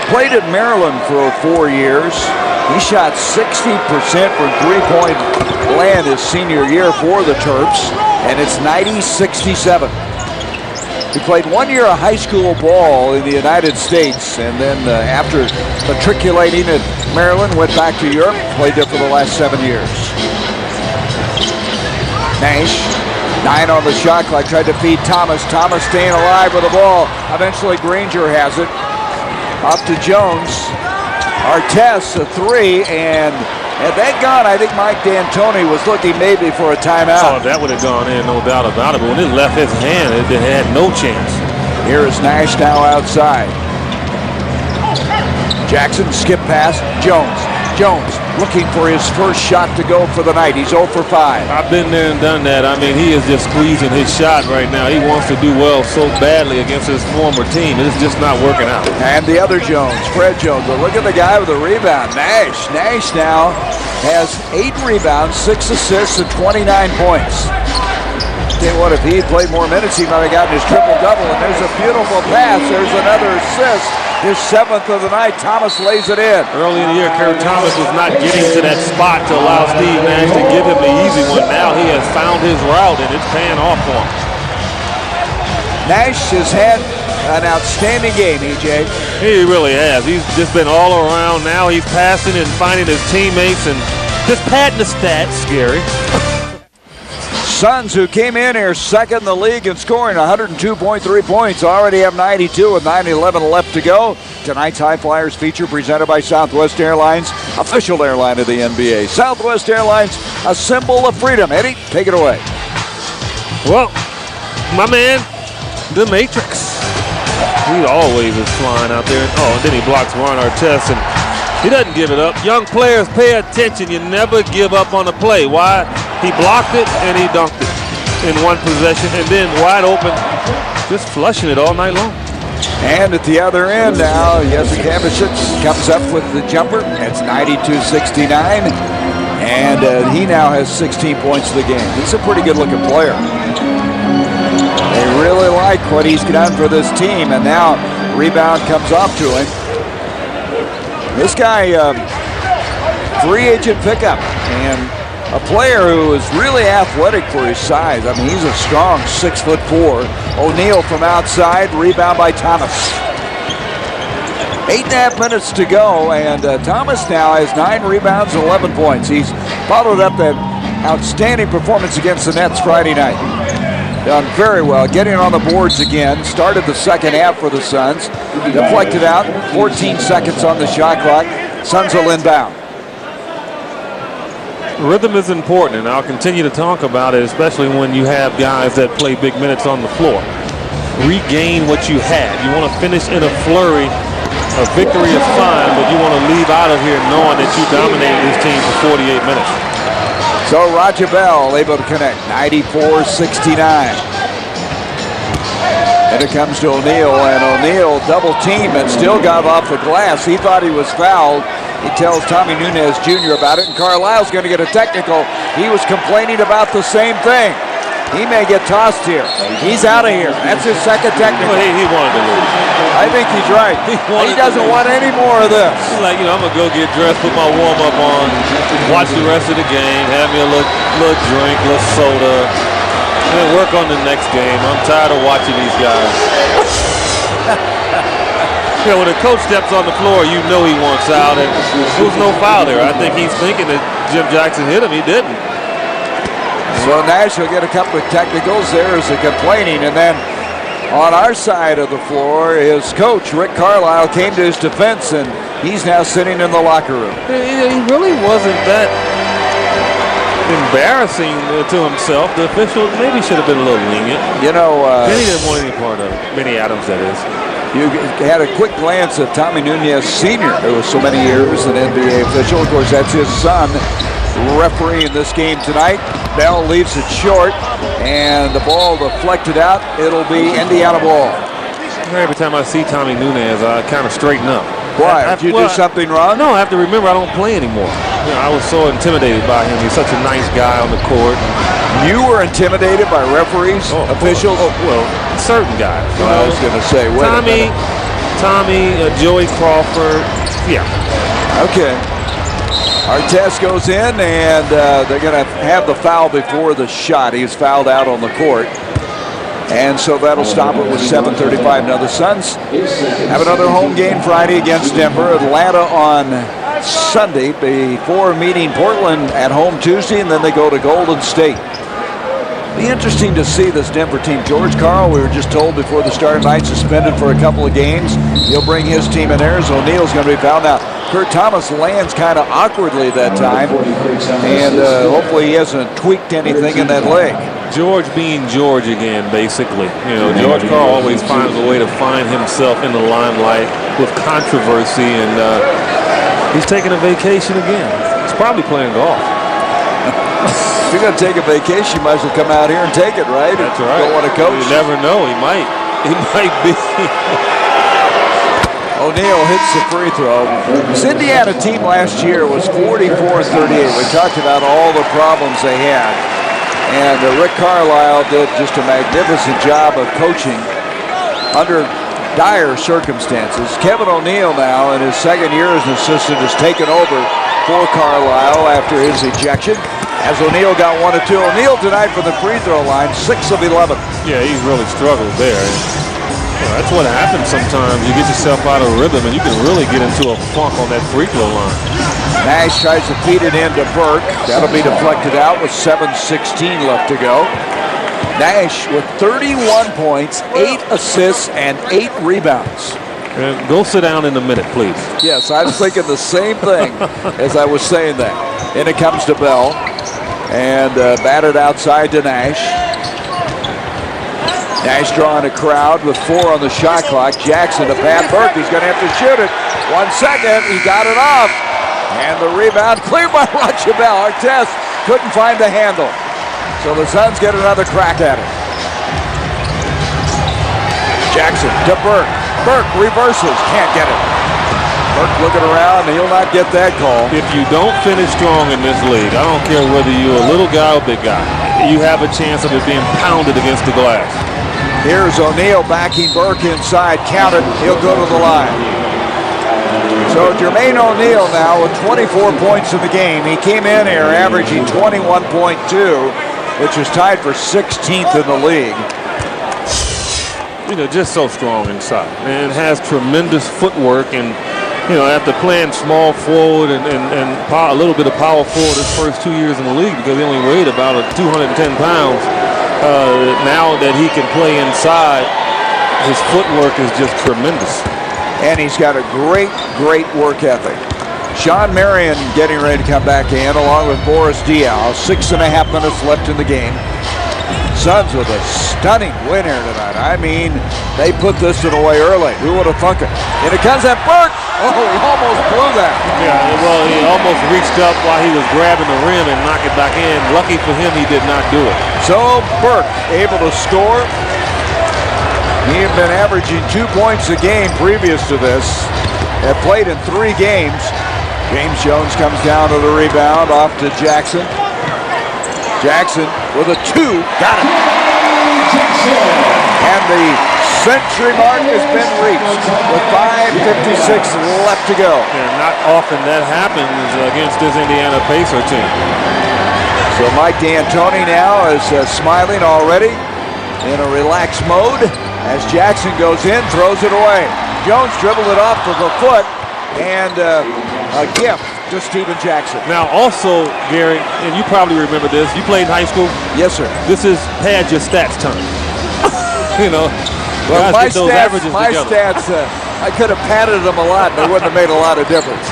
played at Maryland for 4 years. He shot 60% from three-point land his senior year for the Terps, and it's 90-67. He played 1 year of high school ball in the United States, and then after matriculating at Maryland, went back to Europe, played there for the last 7 years. Nash, 9 on the shot clock, tried to feed Thomas. Thomas staying alive with the ball. Eventually Granger has it. Up to Jones. Artest, a 3, and had that gone, I think Mike D'Antoni was looking maybe for a timeout. Oh, that would have gone in, no doubt about it. But when it left his hand, it had no chance. Here is Nash now outside. Jackson skip pass. Jones. Jones looking for his first shot to go for the night. He's 0 for 5. I've been there and done that. I mean, he is just squeezing his shot right now. He wants to do well so badly against his former team. It's just not working out. And the other Jones, Fred Jones. But look at the guy with the rebound. Nash. Nash now has 8 rebounds, 6 assists, and 29 points. Tell you what, if he had played more minutes, he might have gotten his triple-double. And there's a beautiful pass. There's another assist. His 7th of the night. Thomas lays it in. Early in the year, Kurt Thomas was not getting to that spot to allow Steve Nash to give him the easy one. Now he has found his route, and it's paying off for him. Nash has had an outstanding game, EJ. He really has. He's just been all around. Now he's passing and finding his teammates and just padding the stats, Gary. Suns, who came in here second in the league in scoring, 102.3 points, already have 92 with 9:11 left to go. Tonight's High Flyers feature presented by Southwest Airlines, official airline of the NBA. Southwest Airlines, a symbol of freedom. Eddie, take it away. Well, my man, the Matrix. He always is flying out there. Oh, and then he blocks Ron Artest, and he doesn't give it up. Young players, pay attention. You never give up on a play. Why? He blocked it and he dunked it in one possession, and then wide open, just flushing it all night long. And at the other end now, Jasikevicius comes up with the jumper. It's 92-69, and he now has 16 points of the game. He's a pretty good-looking player. They really like what he's done for this team, and now rebound comes off to him. This guy, free agent pickup, and a player who is really athletic for his size. I mean, he's a strong 6'4". O'Neal from outside, rebound by Thomas. 8.5 minutes to go, and Thomas now has 9 rebounds and 11 points. He's followed up that outstanding performance against the Nets Friday night. Done very well, getting on the boards again. Started the second half for the Suns. Deflected out, 14 seconds on the shot clock. Suns will inbound. Rhythm is important, and I'll continue to talk about it, especially when you have guys that play big minutes on the floor. Regain what you had. You want to finish in a flurry. A victory is fine, but you want to leave out of here knowing that you dominated this team for 48 minutes. So Roger Bell able to connect, 94-69. And it comes to O'Neal, and O'Neal double team and still got off the glass. He thought he was fouled. He tells Tommy Nunez Jr. about it, and Carlisle's going to get a technical. He was complaining about the same thing. He may get tossed here. He's out of here. That's his second technical. Well, he wanted to lose. I think he's right. He doesn't want any more of this. He's like, I'm going to go get dressed, put my warm-up on, watch the rest of the game, have me a little drink, a little soda, and then work on the next game. I'm tired of watching these guys. When a coach steps on the floor, you know he wants out, and there was no foul there. I think he's thinking that Jim Jackson hit him. He didn't. So Nash will get a couple of technicals. There's the complaining. And then on our side of the floor, his coach, Rick Carlisle, came to his defense, and he's now sitting in the locker room. He really wasn't that embarrassing to himself. The official maybe should have been a little lenient. You know, Benny didn't want any part of it. Benny Adams, that is. You had a quick glance at Tommy Nunez Sr., who was so many years an NBA official. Of course, that's his son, referee in this game tonight. Bell leaves it short, and the ball deflected out. It'll be Indiana ball. Every time I see Tommy Nunez, I kind of straighten up. Why? Did you do something wrong? No, I have to remember I don't play anymore. I was so intimidated by him. He's such a nice guy on the court. You were intimidated by referees, officials? Well, certain guys. I was going to say, Tommy, Joey Crawford, yeah. Okay. Artest goes in, and they're going to have the foul before the shot. He's fouled out on the court. And so that'll stop it with 7:35. Now the Suns have another home game Friday against Denver. Atlanta on Sunday before meeting Portland at home Tuesday, and then they go to Golden State. Be interesting to see this Denver team. George Karl, we were just told before the start of the night, suspended for a couple of games. He'll bring his team in there. So O'Neal's going to be fouled out. Kurt Thomas lands kind of awkwardly that time, and hopefully he hasn't tweaked anything in that leg. George being George again, basically. George Karl always finds a way to find himself in the limelight with controversy, and he's taking a vacation again. He's probably playing golf. If you're going to take a vacation, you might as well come out here and take it, right? That's right. Don't want to coach. You never know. He might be. O'Neal hits the free throw. This Indiana team last year was 44-38. We talked about all the problems they had. And Rick Carlisle did just a magnificent job of coaching under dire circumstances. Kevin O'Neal now, in his second year as an assistant, has taken over for Carlisle after his ejection. As O'Neal got 1 of 2. O'Neal tonight from the free throw line, 6 of 11. Yeah, he's really struggled there. That's what happens sometimes. You get yourself out of rhythm, and you can really get into a funk on that free throw line. Nash tries to feed it into Burke. That'll be deflected out with 7:16 left to go. Nash with 31 points, 8 assists, and 8 rebounds. And go sit down in a minute, please. Yes, I was thinking the same thing as I was saying that. And it comes to Bell. And batted outside to Nash. Nash drawing a crowd with 4 on the shot clock. Jackson to Pat Burke. He's going to have to shoot it. 1 second. He got it off. And the rebound cleared by Rochabelle. Artest couldn't find the handle. So the Suns get another crack at it. Jackson to Burke. Burke reverses. Can't get it. Burke looking around. He'll not get that call. If you don't finish strong in this league, I don't care whether you're a little guy or big guy, you have a chance of it being pounded against the glass. Here's O'Neal backing Burke inside. Count it. He'll go to the line. So Jermaine O'Neal now with 24 points in the game. He came in here averaging 21.2, which is tied for 16th in the league. Just so strong inside. And has tremendous footwork. And, after playing small forward and a little bit of power forward his first 2 years in the league, because he only weighed about 210 pounds, now that he can play inside, his footwork is just tremendous. And he's got a great work ethic. Sean Marion getting ready to come back in along with Boris Diaw. 6.5 minutes left in the game. Suns with a stunning win here tonight. I mean, they put this one away early. Who would have thunk it? And it comes at Burke. Oh, he almost blew that. Yeah, well, he almost reached up while he was grabbing the rim and knocked it back in. Lucky for him, he did not do it. So Burke able to score. He had been averaging 2 points a game previous to this. Had played in 3 games. James Jones comes down to the rebound, off to Jackson. Jackson with a 2, got it. And the century mark has been reached with 5:56 left to go. And not often that happens against this Indiana Pacer team. So Mike D'Antoni now is smiling already in a relaxed mode as Jackson goes in, throws it away. Jones dribbled it off with a foot, and a gift to Steven Jackson. Now also, Gary, and you probably remember this, you played in high school? Yes, sir. This is pad your stats time. You know, well, my those stats, I could have padded them a lot, and they wouldn't have made a lot of difference.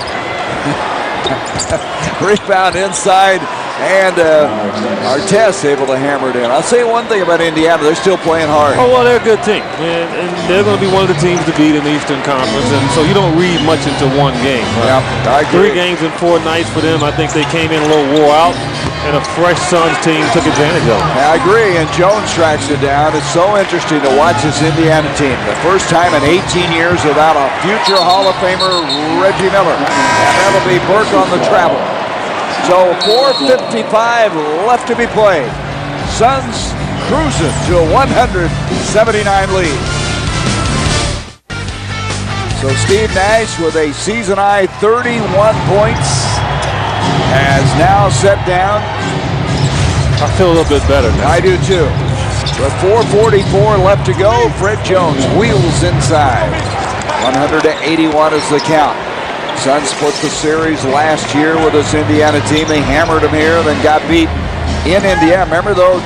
Rebound inside, and Artest able to hammer it in. I'll say one thing about Indiana, they're still playing hard. Oh, well, they're a good team, and they're going to be one of the teams to beat in the Eastern Conference, and so you don't read much into one game. Yeah, I agree. 3 games in 4 nights for them. I think they came in a little wore out, and a fresh Suns team took advantage of it. I agree, and Jones tracks it down. It's so interesting to watch this Indiana team. The first time in 18 years without a future Hall of Famer, Reggie Miller. And that'll be Burke on the travel. So 4:55 left to be played. Suns cruising to a 179 lead. So Steve Nash with a season-high 31 points has now set down. I feel a little bit better now. I do too. With 4:44 left to go, Fred Jones wheels inside. 181 is the count. Suns split the series last year with this Indiana team. They hammered them here, then got beat in Indiana. Remember though,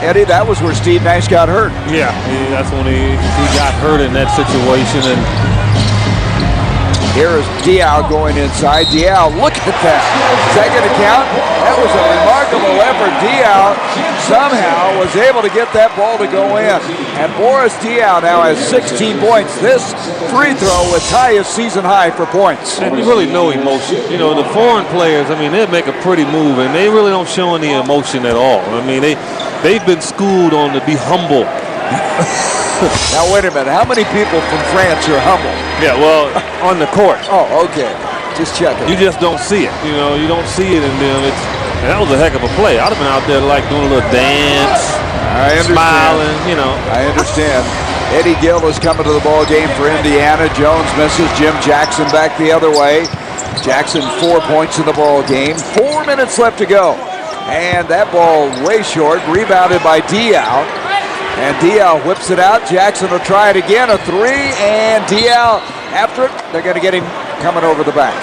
Eddie, that was where Steve Nash got hurt. Yeah, that's when he got hurt in that situation. And here is Diaw going inside. Diaw, look at that. Is that going to count? That was a remarkable effort. Diaw somehow was able to get that ball to go in. And Boris Diaw now has 16 points. This free throw would tie his season high for points. And you really know emotion. You know, the foreign players, I mean, they make a pretty move, and they really don't show any emotion at all. I mean, they've been schooled on to be humble. Now, wait a minute. How many people from France are humble? Yeah, well, on the court. Oh, okay. Just checking. You just don't see it. You know, you don't see it in them. And that was a heck of a play. I'd have been out there like doing a little dance, smiling, you know. I understand. Eddie Gill is coming to the ball game for Indiana. Jones misses. Jim Jackson back the other way. Jackson 4 points in the ball game. 4 minutes left to go. And that ball way short. Rebounded by Diaw. And Diaw whips it out. Jackson will try it again. A 3. And Diaw after it. They're going to get him coming over the back.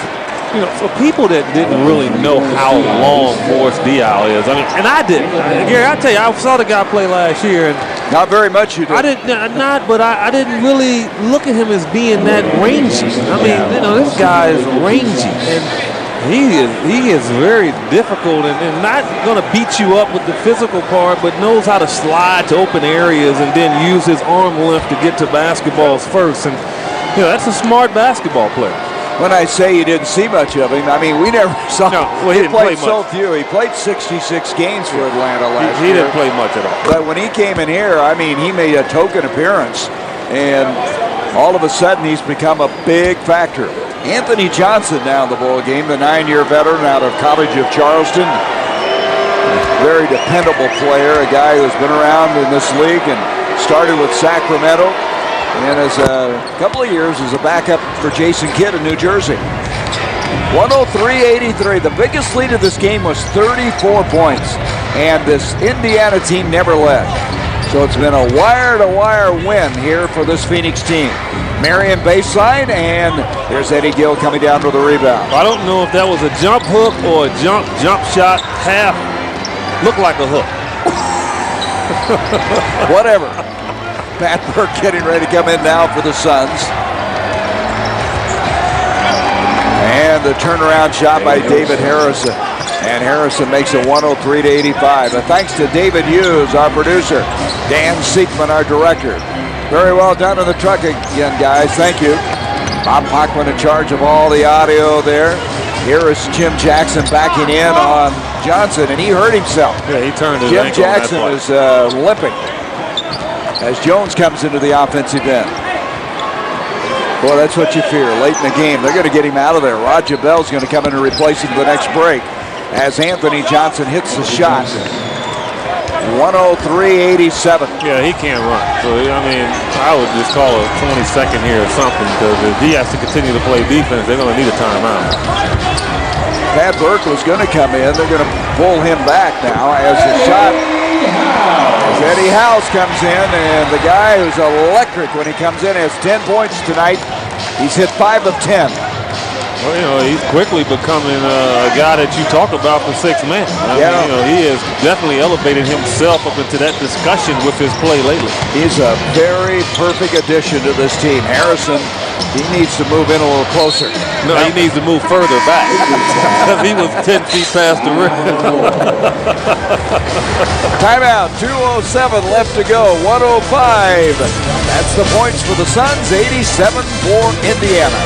You know, for people that didn't really know how long Boris Diaw is, I mean, and I didn't. Gary, I tell you, I saw the guy play last year, and not very much you did. I didn't, but I didn't really look at him as being that rangy. I mean, you know, this guy is rangy, and he is very difficult, and not going to beat you up with the physical part, but knows how to slide to open areas and then use his arm length to get to basketballs first. And you know, that's a smart basketball player. When I say you didn't see much of him, I mean, we never saw him. Well, he played so few. He played 66 games for Atlanta last year. He didn't play much at all. But when he came in here, I mean, he made a token appearance. And all of a sudden, he's become a big factor. Anthony Johnson now in the ball game, the 9-year veteran out of College of Charleston. Very dependable player, a guy who's been around in this league and started with Sacramento. And as a couple of years as a backup for Jason Kidd in New Jersey. 103-83. The biggest lead of this game was 34 points. And this Indiana team never led. So it's been a wire-to-wire win here for this Phoenix team. Marion baseline, and there's Eddie Gill coming down to the rebound. I don't know if that was a jump hook or a jump shot. Half looked like a hook. Whatever. Pat Burke getting ready to come in now for the Suns. And the turnaround shot by David Harrison. And Harrison makes it 103-85. And thanks to David Hughes, our producer. Dan Siekman, our director. Very well done on the truck again, guys. Thank you. Bob Hockman in charge of all the audio there. Here is Jim Jackson backing in on Johnson, and he hurt himself. Yeah, he turned his Jim ankle Jackson on that is limping. as Jones comes into the offensive end. Boy, that's what you fear late in the game. They're going to get him out of there. Roger Bell's going to come in and replace him the next break as Anthony Johnson hits the shot. 103-87. Yeah, he can't run. So, I mean, I would just call a 20-second here or something, because if he has to continue to play defense, they're going to need a timeout. Pat Burke was going to come in. They're going to pull him back now as the shot. As Eddie House comes in, and the guy who's electric when he comes in has 10 points tonight. He's hit 5 of 10. Well, you know, he's quickly becoming a guy that you talk about for sixth man. I mean, you know, he has definitely elevated himself up into that discussion with his play lately. He's a very perfect addition to this team. Harrison, he needs to move in a little closer. No, he needs to move further back because he was 10 feet past the rim. Timeout, 2:07 left to go, 105. That's the points for the Suns, 87 for Indiana.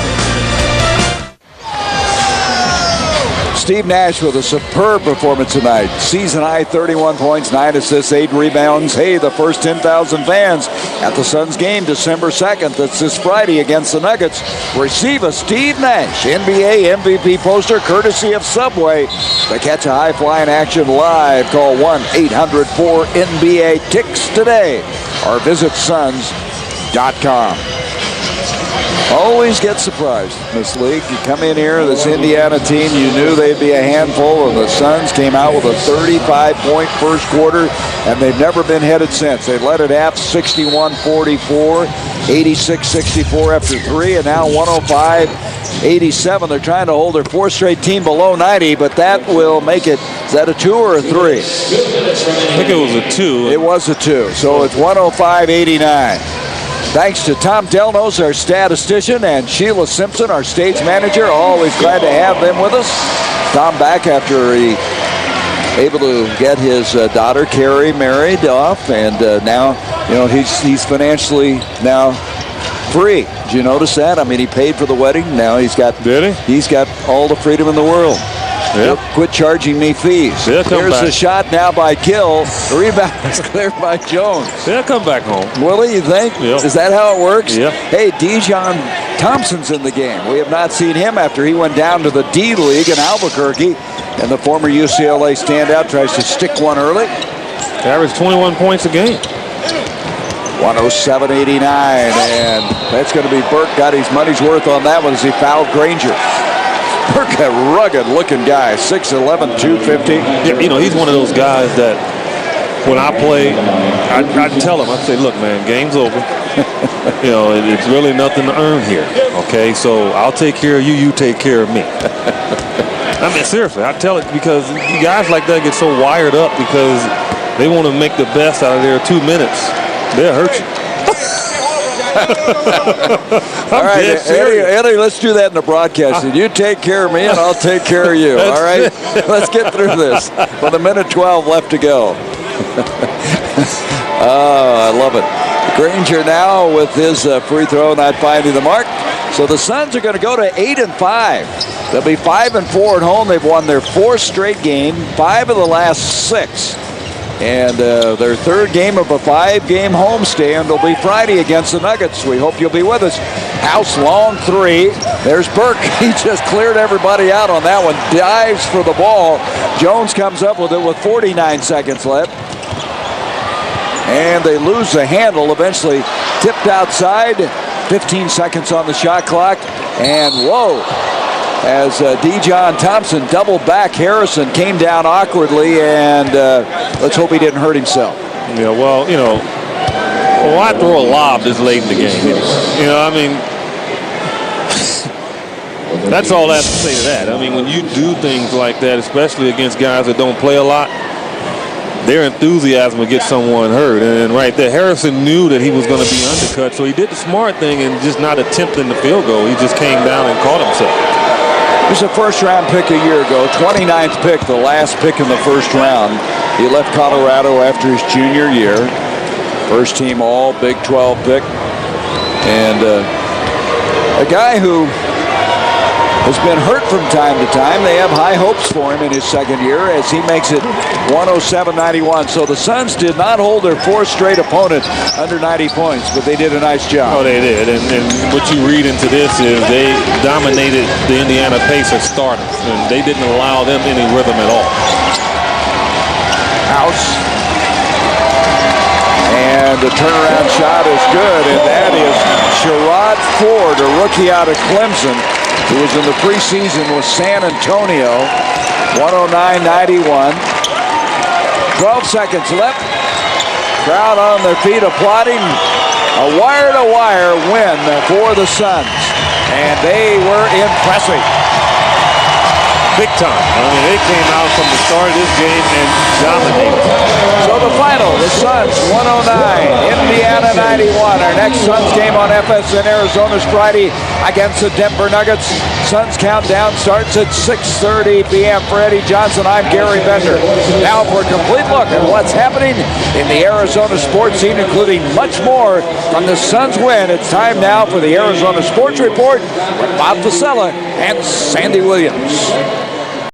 Steve Nash with a superb performance tonight. Season high 31 points, 9 assists, 8 rebounds. Hey, the first 10,000 fans at the Suns game December 2nd. That's this Friday against the Nuggets. Receive a Steve Nash NBA MVP poster courtesy of Subway. To catch a high-flying action live, call 1-800-4NBA-TICKS today or visit Suns.com. Always get surprised in this league. You come in here, this Indiana team, you knew they'd be a handful, and the Suns came out with a 35-point first quarter, and they've never been headed since. They let it have 61-44, 86-64 after 3, and now 105-87. They're trying to hold their fourth straight team below 90, but that will make it, is that a 2 or a 3? I think it was a 2. It was a 2, so it's 105-89. Thanks to Tom Delnos, our statistician, and Sheila Simpson, our stage manager. Always glad to have them with us. Tom back after he able to get his daughter Carrie married off, and now he's financially now free. Did you notice that? I mean, he paid for the wedding. Now he's got all the freedom in the world. Yep. Quit charging me fees. Here's the shot now by Gill. The rebound is cleared by Jones. They'll come back home. Will he, you think? Yep. Is that how it works? Yep. Hey, Diaw17p's in the game. We have not seen him after he went down to the D League in Albuquerque. And the former UCLA standout tries to stick one early. Averaged 21 points a game. 107-89. And that's going to be Burke. Got his money's worth on that one as he fouled Granger. Burke, a rugged-looking guy, 6'11", 250. Yeah, you know, he's one of those guys that when I play, I'd tell him, I'd say, look, man, game's over. You know, it's really nothing to earn here, okay? So I'll take care of you, you take care of me. I mean, seriously, I tell it because guys like that get so wired up because they want to make the best out of their 2 minutes. They'll hurt you. All right, Eddie, let's do that in the broadcast. You take care of me, and I'll take care of you. All right? Let's get through this. With a minute 12 left to go. Oh, I love it. Granger now with his free throw not finding the mark. So the Suns are going to go to 8-5. They'll be 5-4 at home. They've won their 4th straight game, 5 of the last 6. And their 3rd game of a 5-game homestand will be Friday against the Nuggets. We hope you'll be with us. House long 3. There's Burke. He just cleared everybody out on that one. Dives for the ball. Jones comes up with it with 49 seconds left. And they lose the handle. Eventually tipped outside. 15 seconds on the shot clock. And whoa. As Diaw17p doubled back Harrison, came down awkwardly, and let's hope he didn't hurt himself. Yeah, well, you know, why throw a lob this late in the game? You know, I mean, that's all I have to say to that. I mean, when you do things like that, especially against guys that don't play a lot, their enthusiasm will get someone hurt. And right there, Harrison knew that he was going to be undercut, so he did the smart thing and just not attempting the field goal. He just came down and caught himself. He's a first-round pick a year ago, 29th pick, the last pick in the first round. He left Colorado after his junior year. First team all Big 12 pick. And a guy who has been hurt from time to time. They have high hopes for him in his second year as he makes it 107-91. So the Suns did not hold their fourth straight opponent under 90 points, but they did a nice job. Oh, they did. And what you read into this is they dominated the Indiana Pacers starters, and they didn't allow them any rhythm at all. House. And the turnaround shot is good, and that is Sherrod Ford, a rookie out of Clemson, who was in the preseason with San Antonio. 109-91. 12 seconds left. Crowd on their feet applauding. A wire-to-wire win for the Suns, and they were impressive. Big time. I mean, they came out from the start of this game and dominated. So the final, the Suns 109, Indiana 91. Our next Suns game on FSN Arizona's Friday against the Denver Nuggets. Suns countdown starts at 6:30 p.m. For Eddie Johnson, I'm Gary Bender. Now for a complete look at what's happening in the Arizona sports scene, including much more from the Suns win. It's time now for the Arizona Sports Report with Bob Vasella and Sandy Williams.